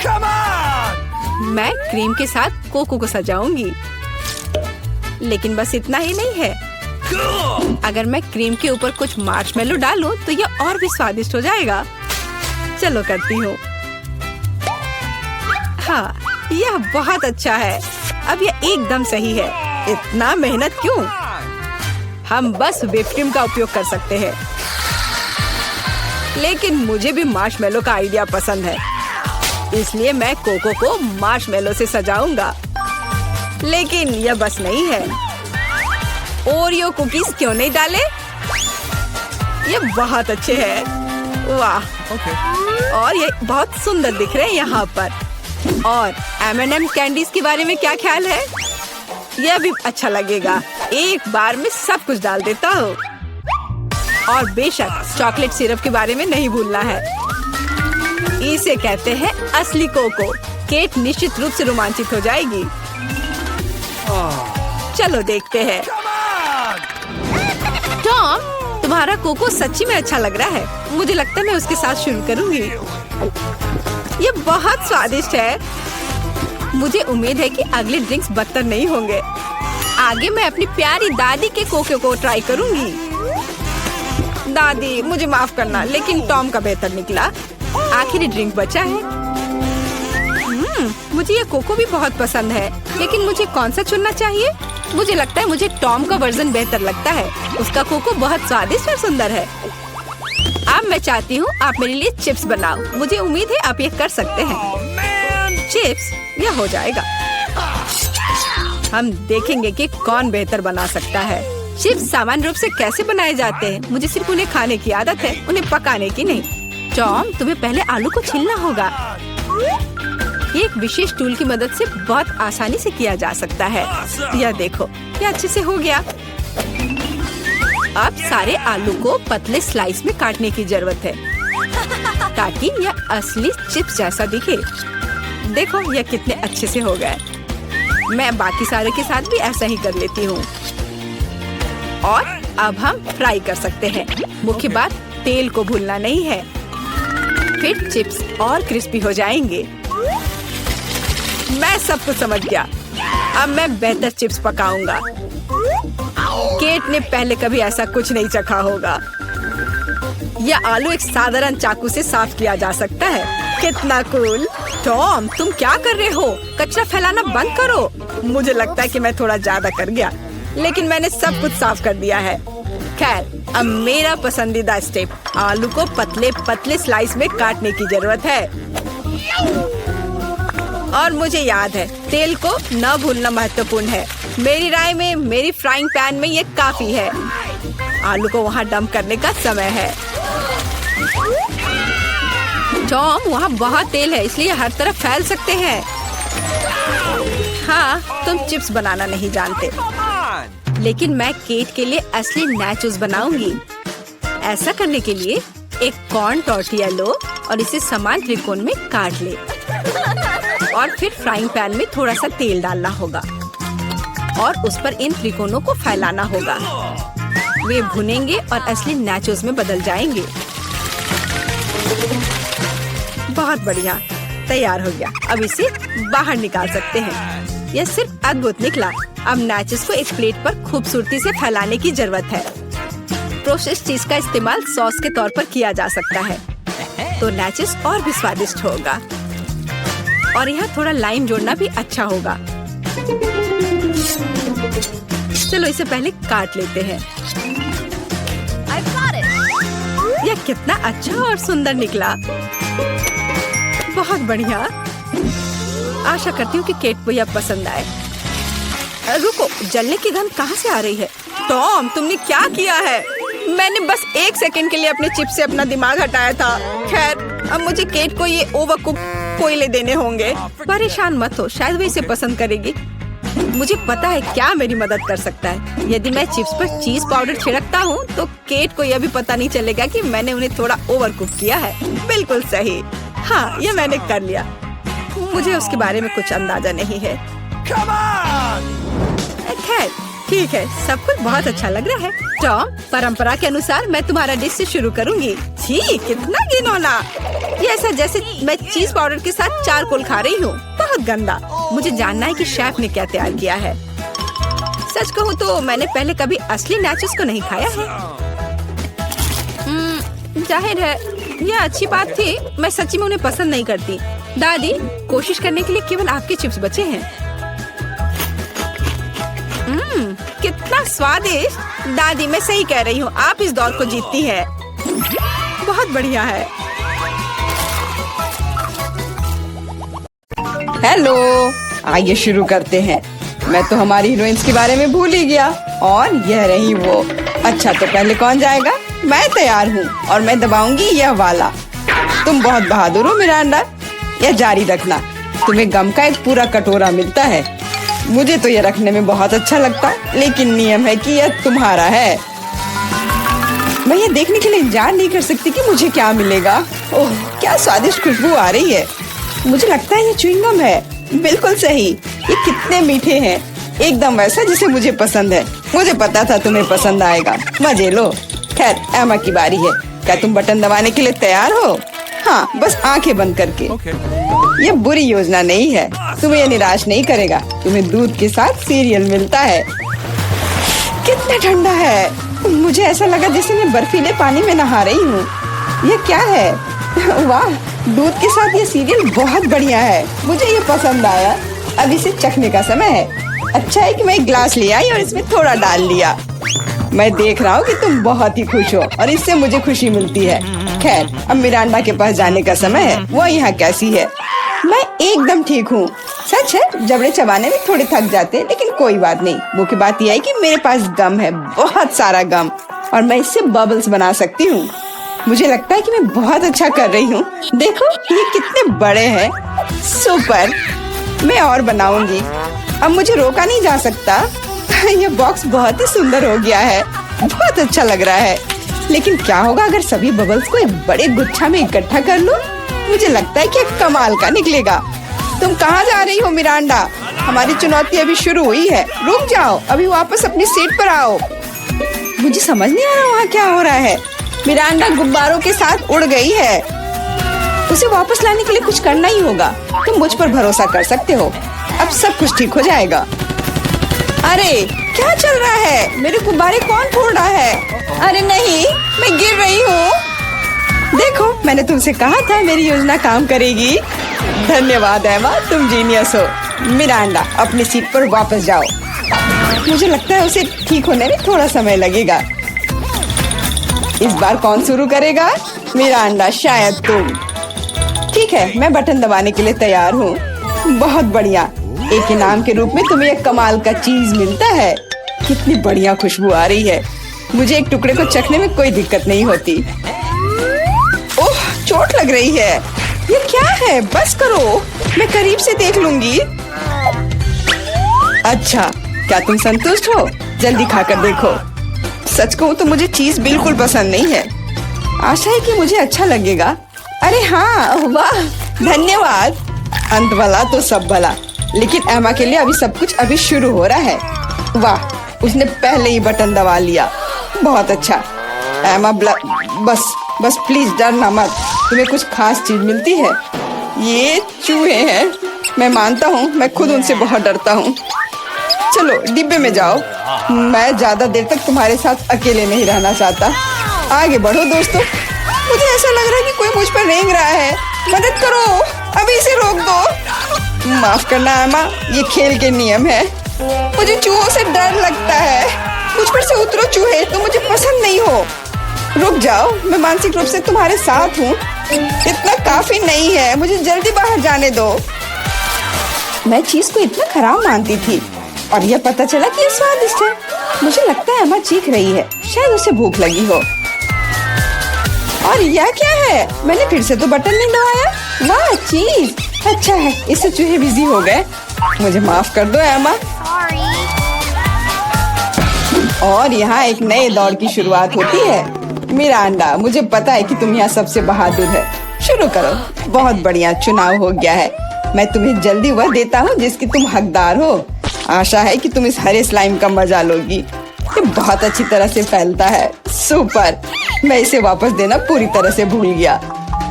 Come on! मैं क्रीम के साथ कोको को सजाऊंगी। लेकिन बस इतना ही नहीं है। Cool! अगर मैं क्रीम के ऊपर कुछ मार्शमेलो डालूं तो यह और भी स्वादिष्ट हो जाएगा। चलो करती हूँ। हाँ, यह बहुत अच्छा है। अब यह एकदम सही है। इतना मेहनत क्यों? हम बस व्हिप क्रीम का उपयोग कर सकते हैं। लेकिन मुझे भी मार्शमेलो का आइडिया पसंद है, इसलिए मैं कोको को मार्शमेलो से सजाऊंगा। लेकिन यह बस नहीं है। ओरियो कुकीज क्यों नहीं डाले? ये बहुत अच्छे हैं। वाह! Okay. और ये बहुत सुंदर दिख रहे हैं यहाँ पर। और M&M कैंडीज के बारे में क्या ख्याल है? यह भी अच्छा लगेगा। एक बार में सब कुछ डाल देता हूँ। और बेशक चॉकलेट सिरप के बारे में नहीं भूलना है। इसे कहते हैं असली कोको। केट निश्चित रूप से रोमांचित हो जाएगी। चलो देखते हैं। Come on! टॉम, तुम्हारा कोको सच्ची में अच्छा लग रहा है। मुझे लगता है मैं उसके साथ शुरू करूंगी। ये बहुत स्वादिष्ट है। मुझे उम्मीद है कि अगले ड्रिंक्स बदतर नहीं होंगे। आगे मैं अपनी प्यारी दादी के कोको को ट्राई करूंगी। दादी, मुझे माफ करना, लेकिन टॉम का बेहतर निकला। आखिरी ड्रिंक बचा है। मुझे ये कोको भी बहुत पसंद है, लेकिन मुझे कौन सा चुनना चाहिए? मुझे लगता है मुझे टॉम का वर्जन बेहतर लगता है। उसका कोको बहुत स्वादिष्ट और सुंदर है। अब मैं चाहती हूँ आप मेरे लिए चिप्स बनाओ। मुझे उम्मीद है आप ये कर सकते हैं। Oh, man! चिप्स, यह हो जाएगा। हम देखेंगे कि कौन बेहतर बना सकता है। चिप्स सामान्य रूप से कैसे बनाए जाते हैं? मुझे सिर्फ उन्हें खाने की आदत है, उन्हें पकाने की नहीं। टॉम, तुम्हें पहले आलू को छीलना होगा। ये एक विशेष टूल की मदद से बहुत आसानी से किया जा सकता है। यह देखो, यह अच्छे से हो गया। अब सारे आलू को पतले स्लाइस में काटने की जरूरत है, ताकि यह असली चिप्स जैसा दिखे। देखो यह कितने अच्छे से हो गए। मैं बाकी सारे के साथ भी ऐसा ही कर लेती हूँ। और अब हम फ्राई कर सकते हैं। मुख्य बात, तेल को भूलना नहीं है। फिर चिप्स और क्रिस्पी हो जाएंगे। मैं सब कुछ समझ गया। अब मैं बेहतर चिप्स पकाऊंगा। केट ने पहले कभी ऐसा कुछ नहीं चखा होगा। यह आलू एक साधारण चाकू से साफ किया जा सकता है। कितना कूल! टॉम, तुम क्या कर रहे हो? कचरा फैलाना बंद करो। मुझे लगता है कि मैं थोड़ा ज्यादा कर गया, लेकिन मैंने सब कुछ साफ कर दिया है। खैर, अब मेरा पसंदीदा स्टेप, आलू को पतले पतले स्लाइस में काटने की जरूरत है। और मुझे याद है, तेल को न भूलना महत्वपूर्ण है। मेरी राय में मेरी फ्राइंग पैन में ये काफी है। आलू को वहाँ डंप करने का समय है। टॉम, वहाँ बहुत तेल है, इसलिए हर तरफ फैल सकते हैं। हाँ, तुम चिप्स बनाना नहीं जानते, लेकिन मैं केट के लिए असली नाचोस बनाऊंगी। ऐसा करने के लिए एक कॉर्न टॉर्टिया लो और इसे समान त्रिकोण में काट ले। और फिर फ्राइंग पैन में थोड़ा सा तेल डालना होगा और उस पर इन त्रिकोणों को फैलाना होगा। वे भुनेंगे और असली नाचोस में बदल जाएंगे। बहुत बढ़िया, तैयार हो गया। अब इसे बाहर निकाल सकते हैं। यह सिर्फ अद्भुत निकला। अब नाचोस को एक प्लेट पर खूबसूरती से फैलाने की जरूरत है। प्रोसेस्ड चीज का इस्तेमाल सॉस के तौर पर किया जा सकता है, तो नाचोस और भी स्वादिष्ट होगा। और यहाँ थोड़ा लाइम जोड़ना भी अच्छा होगा। चलो इसे पहले काट लेते हैं। यह कितना अच्छा और सुंदर निकला। बहुत बढ़िया। आशा करती हूँ कि केट को यह पसंद आए। रुको, जलने की गंध कहाँ से आ रही है? टॉम, तुमने क्या किया है? मैंने बस 1 सेकंड के लिए अपने चिप्स से अपना दिमाग हटाया था। खैर, अब मुझे केट को ये ओवरकुक कोयले देने होंगे। परेशान मत हो, शायद वो इसे पसंद करेगी। मुझे पता है क्या मेरी मदद कर सकता है। यदि मैं चिप्स पर चीज पाउडर छिड़कता हूँ, तो केट को यह भी पता नहीं चलेगा कि मैंने उन्हें थोड़ा ओवरकुक किया है। बिल्कुल सही। हाँ, यह मैंने कर लिया। मुझे उसके बारे में कुछ अंदाजा नहीं है। Come on! खैर ठीक है, सब कुछ बहुत अच्छा लग रहा है। टॉम, परंपरा के अनुसार मैं तुम्हारा डिश से शुरू करूंगी। छी, कितना घिनौना! ये ऐसा जैसे मैं चीज पाउडर के साथ चारकोल खा रही हूँ। बहुत गंदा। मुझे जानना है कि शेफ ने क्या तैयार किया है। सच कहूँ तो मैंने पहले कभी असली नाचोस को नहीं खाया है। जाहिर है यह अच्छी बात थी। मैं सच्ची में उन्हें पसंद नहीं करती। दादी, कोशिश करने के लिए केवल आपके चिप्स बचे हैं। कितना स्वादिष्ट। दादी, मैं सही कह रही हूँ, आप इस दौर को जीतती है। बहुत बढ़िया है। हेलो, आइए शुरू करते हैं। मैं तो हमारी हीरोइंस के बारे में भूल ही गया और यह रही वो। अच्छा, तो पहले कौन जाएगा? मैं तैयार हूँ और मैं दबाऊंगी यह वाला। तुम बहुत बहादुर हो मिरांडा, यह जारी रखना। तुम्हें गम का एक पूरा कटोरा मिलता है। मुझे तो यह रखने में बहुत अच्छा लगता, लेकिन नियम है कि यह तुम्हारा है। मैं ये देखने के लिए इंतजार नहीं कर सकती कि मुझे क्या मिलेगा। ओह, क्या स्वादिष्ट खुशबू आ रही है। मुझे लगता है ये च्युइंगम है। बिल्कुल सही। ये कितने मीठे हैं, एकदम वैसा जिसे मुझे पसंद है। मुझे पता था तुम्हें पसंद आएगा। मजे लो। खैर, एमा की बारी है। क्या तुम बटन दबाने के लिए तैयार हो? हाँ, बस आंखें बंद करके। Okay. ये बुरी योजना नहीं है। तुम्हें ये निराश नहीं करेगा। तुम्हें दूध के साथ सीरियल मिलता है। कितना ठंडा है। मुझे ऐसा लगा जैसे मैं बर्फीले पानी में नहा रही हूँ। ये क्या है? वाह, दूध के साथ ये सीरियल बहुत बढ़िया है। मुझे ये पसंद आया। अब इसे चखने का समय है। अच्छा है कि मैं एक ग्लास ले आई और इसमें थोड़ा डाल लिया। मैं देख रहा हूँ कि तुम बहुत ही खुश हो और इससे मुझे खुशी मिलती है। खैर, अब मिरांडा के पास जाने का समय है। वो यहाँ कैसी है? मैं एकदम ठीक हूँ। सच है, जबड़े चबाने में थोड़े थक जाते हैं, लेकिन कोई बात नहीं। मुख्य बात यह है कि मेरे पास गम है, बहुत सारा गम, और मैं इससे बबल्स बना सकती हूँ। मुझे लगता है कि मैं बहुत अच्छा कर रही हूँ। देखो, ये कितने बड़े हैं। सुपर। मैं और बनाऊंगी। अब मुझे रोका नहीं जा सकता। ये बॉक्स बहुत ही सुंदर हो गया है। बहुत अच्छा लग रहा है। लेकिन क्या होगा अगर सभी बबल्स को एक बड़े गुच्छा में इकट्ठा कर लूं? मुझे लगता है कि कमाल का निकलेगा। तुम कहाँ जा रही हो मिरांडा? हमारी चुनौती अभी शुरू हुई है। रुक जाओ, अभी वापस अपनी सीट पर आओ। मुझे समझ नहीं आ रहा वहाँ क्या हो रहा है। मिरांडा गुब्बारों के साथ उड़ गई है। उसे वापस लाने के लिए कुछ करना ही होगा। तुम मुझ पर भरोसा कर सकते हो। अब सब कुछ ठीक हो जाएगा। अरे, क्या चल रहा है? मेरे गुब्बारे कौन फोड़ रहा है? अरे नहीं, मैं गिर रही हूँ। देखो, मैंने तुमसे कहा था मेरी योजना काम करेगी। धन्यवाद एमा, तुम जीनियस हो। मिरांडा, अपनी सीट पर वापस जाओ। मुझे लगता है उसे ठीक होने में थोड़ा समय लगेगा। इस बार कौन शुरू करेगा? मिरांडा, शायद तुम। ठीक है, मैं बटन दबाने के लिए तैयार हूँ। बहुत बढ़िया। एक इनाम के रूप में तुम्हें एक कमाल का चीज मिलता है। कितनी बढ़िया खुशबू आ रही है। मुझे एक टुकड़े को चखने में कोई दिक्कत नहीं होती। ओह, चोट लग रही है। ये क्या है? बस करो, मैं करीब से देख लूंगी। अच्छा, क्या तुम संतुष्ट हो? जल्दी खाकर देखो। सच कहूँ तो मुझे चीज बिल्कुल पसंद नहीं है। आशा है कि मुझे अच्छा लगेगा। अरे हाँ, वाह, धन्यवाद। अंत भला तो सब भला। लेकिन एमा के लिए अभी सब कुछ अभी शुरू हो रहा है। वाह, उसने पहले ही बटन दबा लिया। बहुत अच्छा। एमा, बस प्लीज डरना मत। तुम्हें कुछ खास चीज मिलती है। ये चूहे हैं। मैं मानता हूँ, मैं खुद उनसे बहुत डरता हूँ। चलो डिब्बे में जाओ। मैं ज्यादा देर तक तुम्हारे साथ अकेले नहीं रहना चाहता। आगे बढ़ो दोस्तों। मुझे ऐसा लग रहा है कि कोई मुझ पर रेंग रहा है। मदद करो, अभी इसे रोक दो। माफ करना एमा, ये खेल के नियम है। मुझे चूहों से डर लगता है। मुझ पर से उतरो चूहे, तुम मुझे पसंद नहीं हो। रुक जाओ, मैं मानसिक रूप से तुम्हारे साथ हूँ। इतना काफी नहीं है, मुझे जल्दी बाहर जाने दो। मैं चीज को इतना खराब मानती थी और यह पता चला कि ये स्वादिष्ट है। मुझे लगता है एमा चीख रही है, शायद उसे भूख लगी हो। और यह क्या है? मैंने फिर से तो बटन नहीं दबाया। वाह, चीज। अच्छा है, इससे चूहे बिजी हो गए। मुझे माफ कर दो एमा। और यहाँ एक नए दौर की शुरुआत होती है। मिरांडा, मुझे पता है कि तुम यहाँ सबसे बहादुर है। शुरू करो। बहुत बढ़िया, चुनाव हो गया है। मैं तुम्हें जल्दी वह देता हूँ जिसकी तुम हकदार हो। आशा है कि तुम इस हरे स्लाइम का मजा लोगी। ये बहुत अच्छी तरह से फैलता है। सुपर। मैं इसे वापस देना पूरी तरह से भूल गया।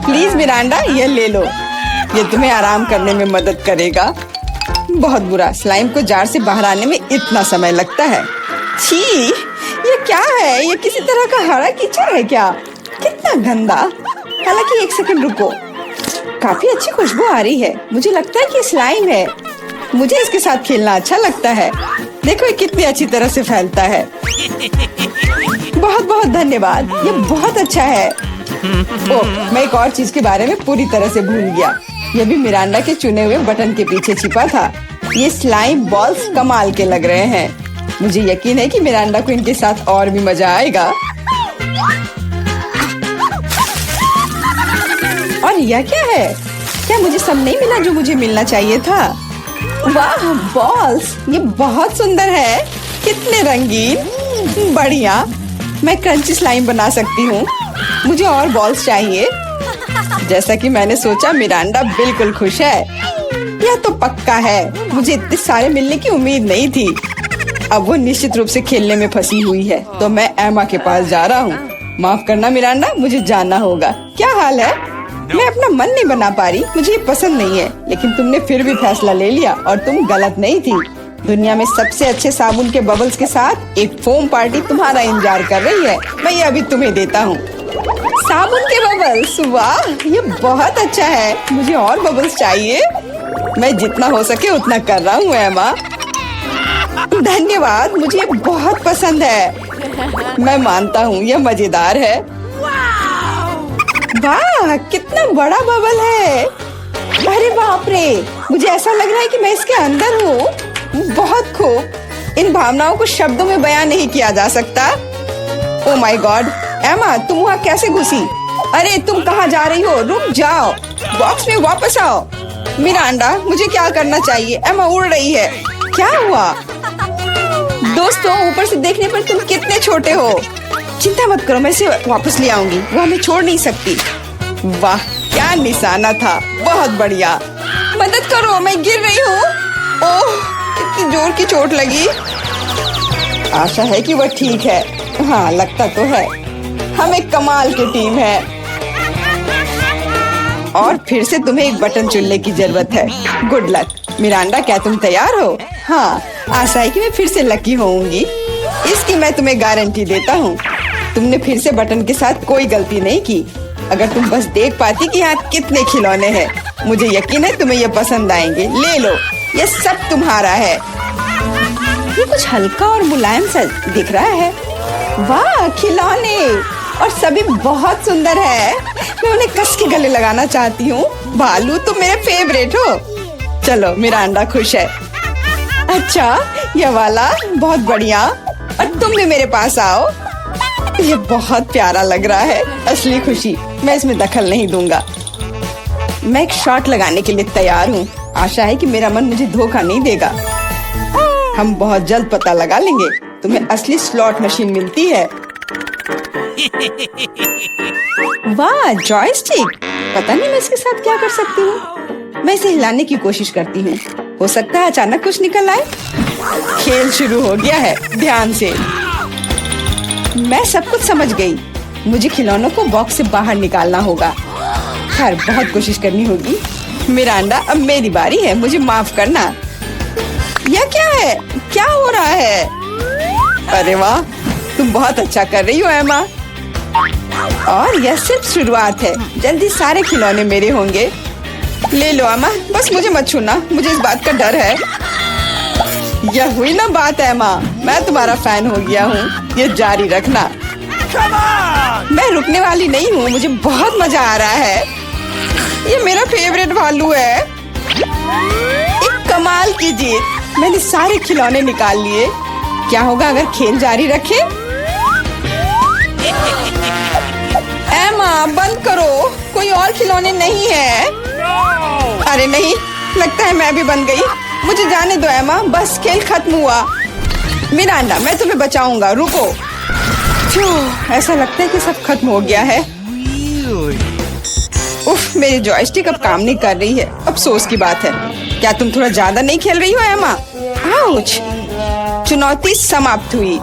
प्लीज मिरांडा, ये ले लो। ये तुम्हें आराम करने में मदद करेगा। बहुत बुरा, स्लाइम को जार से बाहर आने में इतना समय लगता है। छी, ये क्या है? ये किसी तरह का हरा कीचड़ है क्या? कितना गंदा। हालांकि एक सेकंड रुको, काफी अच्छी खुशबू आ रही है। मुझे लगता है कि स्लाइम है। मुझे इसके साथ खेलना अच्छा लगता है। देखो ये कितनी अच्छी तरह से फैलता है। बहुत बहुत धन्यवाद, ये बहुत अच्छा है। ओह, मैं एक और चीज के बारे में पूरी तरह से भूल गया। ये भी मिरांडा के चुने हुए बटन के पीछे छिपा था। ये स्लाइम बॉल्स कमाल के लग रहे हैं। मुझे यकीन है कि मिरांडा को इनके साथ और भी मजा आएगा। और यह क्या है? क्या मुझे सब नहीं मिला जो मुझे मिलना चाहिए था? वाह बॉल्स, ये बहुत सुंदर है। कितने रंगीन। बढ़िया, मैं क्रंची स्लाइम बना सकती हूँ। मुझे और बॉल्स चाहिए। जैसा कि मैंने सोचा, मिरांडा बिल्कुल खुश है। यह तो पक्का है। मुझे इतने सारे मिलने की उम्मीद नहीं थी। अब वो निश्चित रूप से खेलने में फंसी हुई है, तो मैं एमा के पास जा रहा हूँ। माफ करना मिरांडा, मुझे जाना होगा। क्या हाल है? मैं अपना मन नहीं बना पा रही। मुझे ये पसंद नहीं है, लेकिन तुमने फिर भी फैसला ले लिया और तुम गलत नहीं थी। दुनिया में सबसे अच्छे साबुन के बबल्स के साथ एक फोम पार्टी तुम्हारा इंतजार कर रही है। मैं ये अभी तुम्हें देता हूँ। साबुन के बबल्स, वाह ये बहुत अच्छा है। मुझे और बबल्स चाहिए। मैं जितना हो सके उतना कर रहा हूँ एमा। धन्यवाद, मुझे ये बहुत पसंद है। मैं मानता हूँ यह मजेदार है। वाह कितना बड़ा बबल है। अरे बाप रे, मुझे ऐसा लग रहा है कि मैं इसके अंदर हूँ। बहुत खूब। इन भावनाओं को शब्दों में बयान नहीं किया जा सकता। ओह माय गॉड, एमा तुम वहाँ कैसे घुसी? अरे तुम कहाँ जा रही हो? रुक जाओ, बॉक्स में वापस आओ। मिरांडा, मुझे क्या करना चाहिए? एमा उड़ रही है। क्या हुआ? दोस्तों, ऊपर से देखने पर तुम कितने छोटे हो। चिंता मत करो, मैं इसे वापस ले आऊंगी। वो हमें छोड़ नहीं सकती। वाह क्या निशाना था, बहुत बढ़िया। मदद करो, मैं गिर रही हूँ। ओह कितनी जोर की चोट लगी। आशा है कि वह ठीक है। हाँ लगता तो है। हम एक कमाल की टीम है। और फिर से तुम्हें एक बटन चुनने की जरूरत है। गुड लक मिरांडा, क्या तुम तैयार हो? हाँ, आशा है कि मैं फिर से लकी होऊंगी। इसकी मैं तुम्हें गारंटी देता हूँ। तुमने फिर से बटन के साथ कोई गलती नहीं की। अगर तुम बस देख पाती कि यहाँ कितने खिलौने हैं, मुझे यकीन है तुम्हें ये पसंद आएंगे। ले लो, ये सब तुम्हारा है। ये कुछ हल्का और मुलायम सा दिख रहा है। वाह खिलौने, और सभी बहुत सुंदर है। मैं उन्हें कस के गले लगाना चाहती हूँ। भालू तुम मेरे फेवरेट हो। चलो मिरांडा खुश है। अच्छा ये वाला बहुत बढ़िया। और तुम भी मेरे पास आओ। ये बहुत प्यारा लग रहा है। असली खुशी। मैं इसमें दखल नहीं दूंगा। मैं एक शॉट लगाने के लिए तैयार हूँ। आशा है कि मेरा मन मुझे धोखा नहीं देगा। हम बहुत जल्द पता लगा लेंगे। तुम्हें असली स्लॉट मशीन मिलती है। वाह जॉयस्टिक। पता नहीं मैं इसके साथ क्या कर सकती हूँ। मैं इसे हिलाने की कोशिश करती हूँ। हो सकता है अचानक कुछ निकल आए। खेल शुरू हो गया है, ध्यान से। मैं सब कुछ समझ गई। मुझे खिलौनों को बॉक्स से बाहर निकालना होगा। खैर बहुत कोशिश करनी होगी। मिरांडा अब मेरी बारी है, मुझे माफ करना। यह क्या है? क्या हो रहा है? अरे वाह तुम बहुत अच्छा कर रही हो एमा। और यह सिर्फ शुरुआत है। जल्दी सारे खिलौने मेरे होंगे। ले लो एमा, बस मुझे मत छूना, मुझे इस बात का डर है। यह हुई ना बात एमा, मैं तुम्हारा फैन हो गया हूँ। ये जारी रखना। मैं रुकने वाली नहीं हूँ। मुझे बहुत मजा आ रहा है। ये मेरा फेवरेट भालू है। एक कमाल की जीत। मैंने सारे खिलौने निकाल लिए। क्या होगा अगर खेल जारी रखे? एमा बंद करो, कोई और खिलौने नहीं है। अरे नहीं, लगता है मैं भी बन गई। मुझे जाने दो एमा, बस खेल खत्म हुआ। मिरांडा मैं तुम्हें बचाऊंगा, रुको। ऐसा लगता है कि सब खत्म हो गया है। उफ, मेरी जॉयस्टिक अब काम नहीं कर रही है। अफसोस की बात है। क्या तुम थोड़ा ज्यादा नहीं खेल रही हो एमा? आउच! चुनौती समाप्त हुई।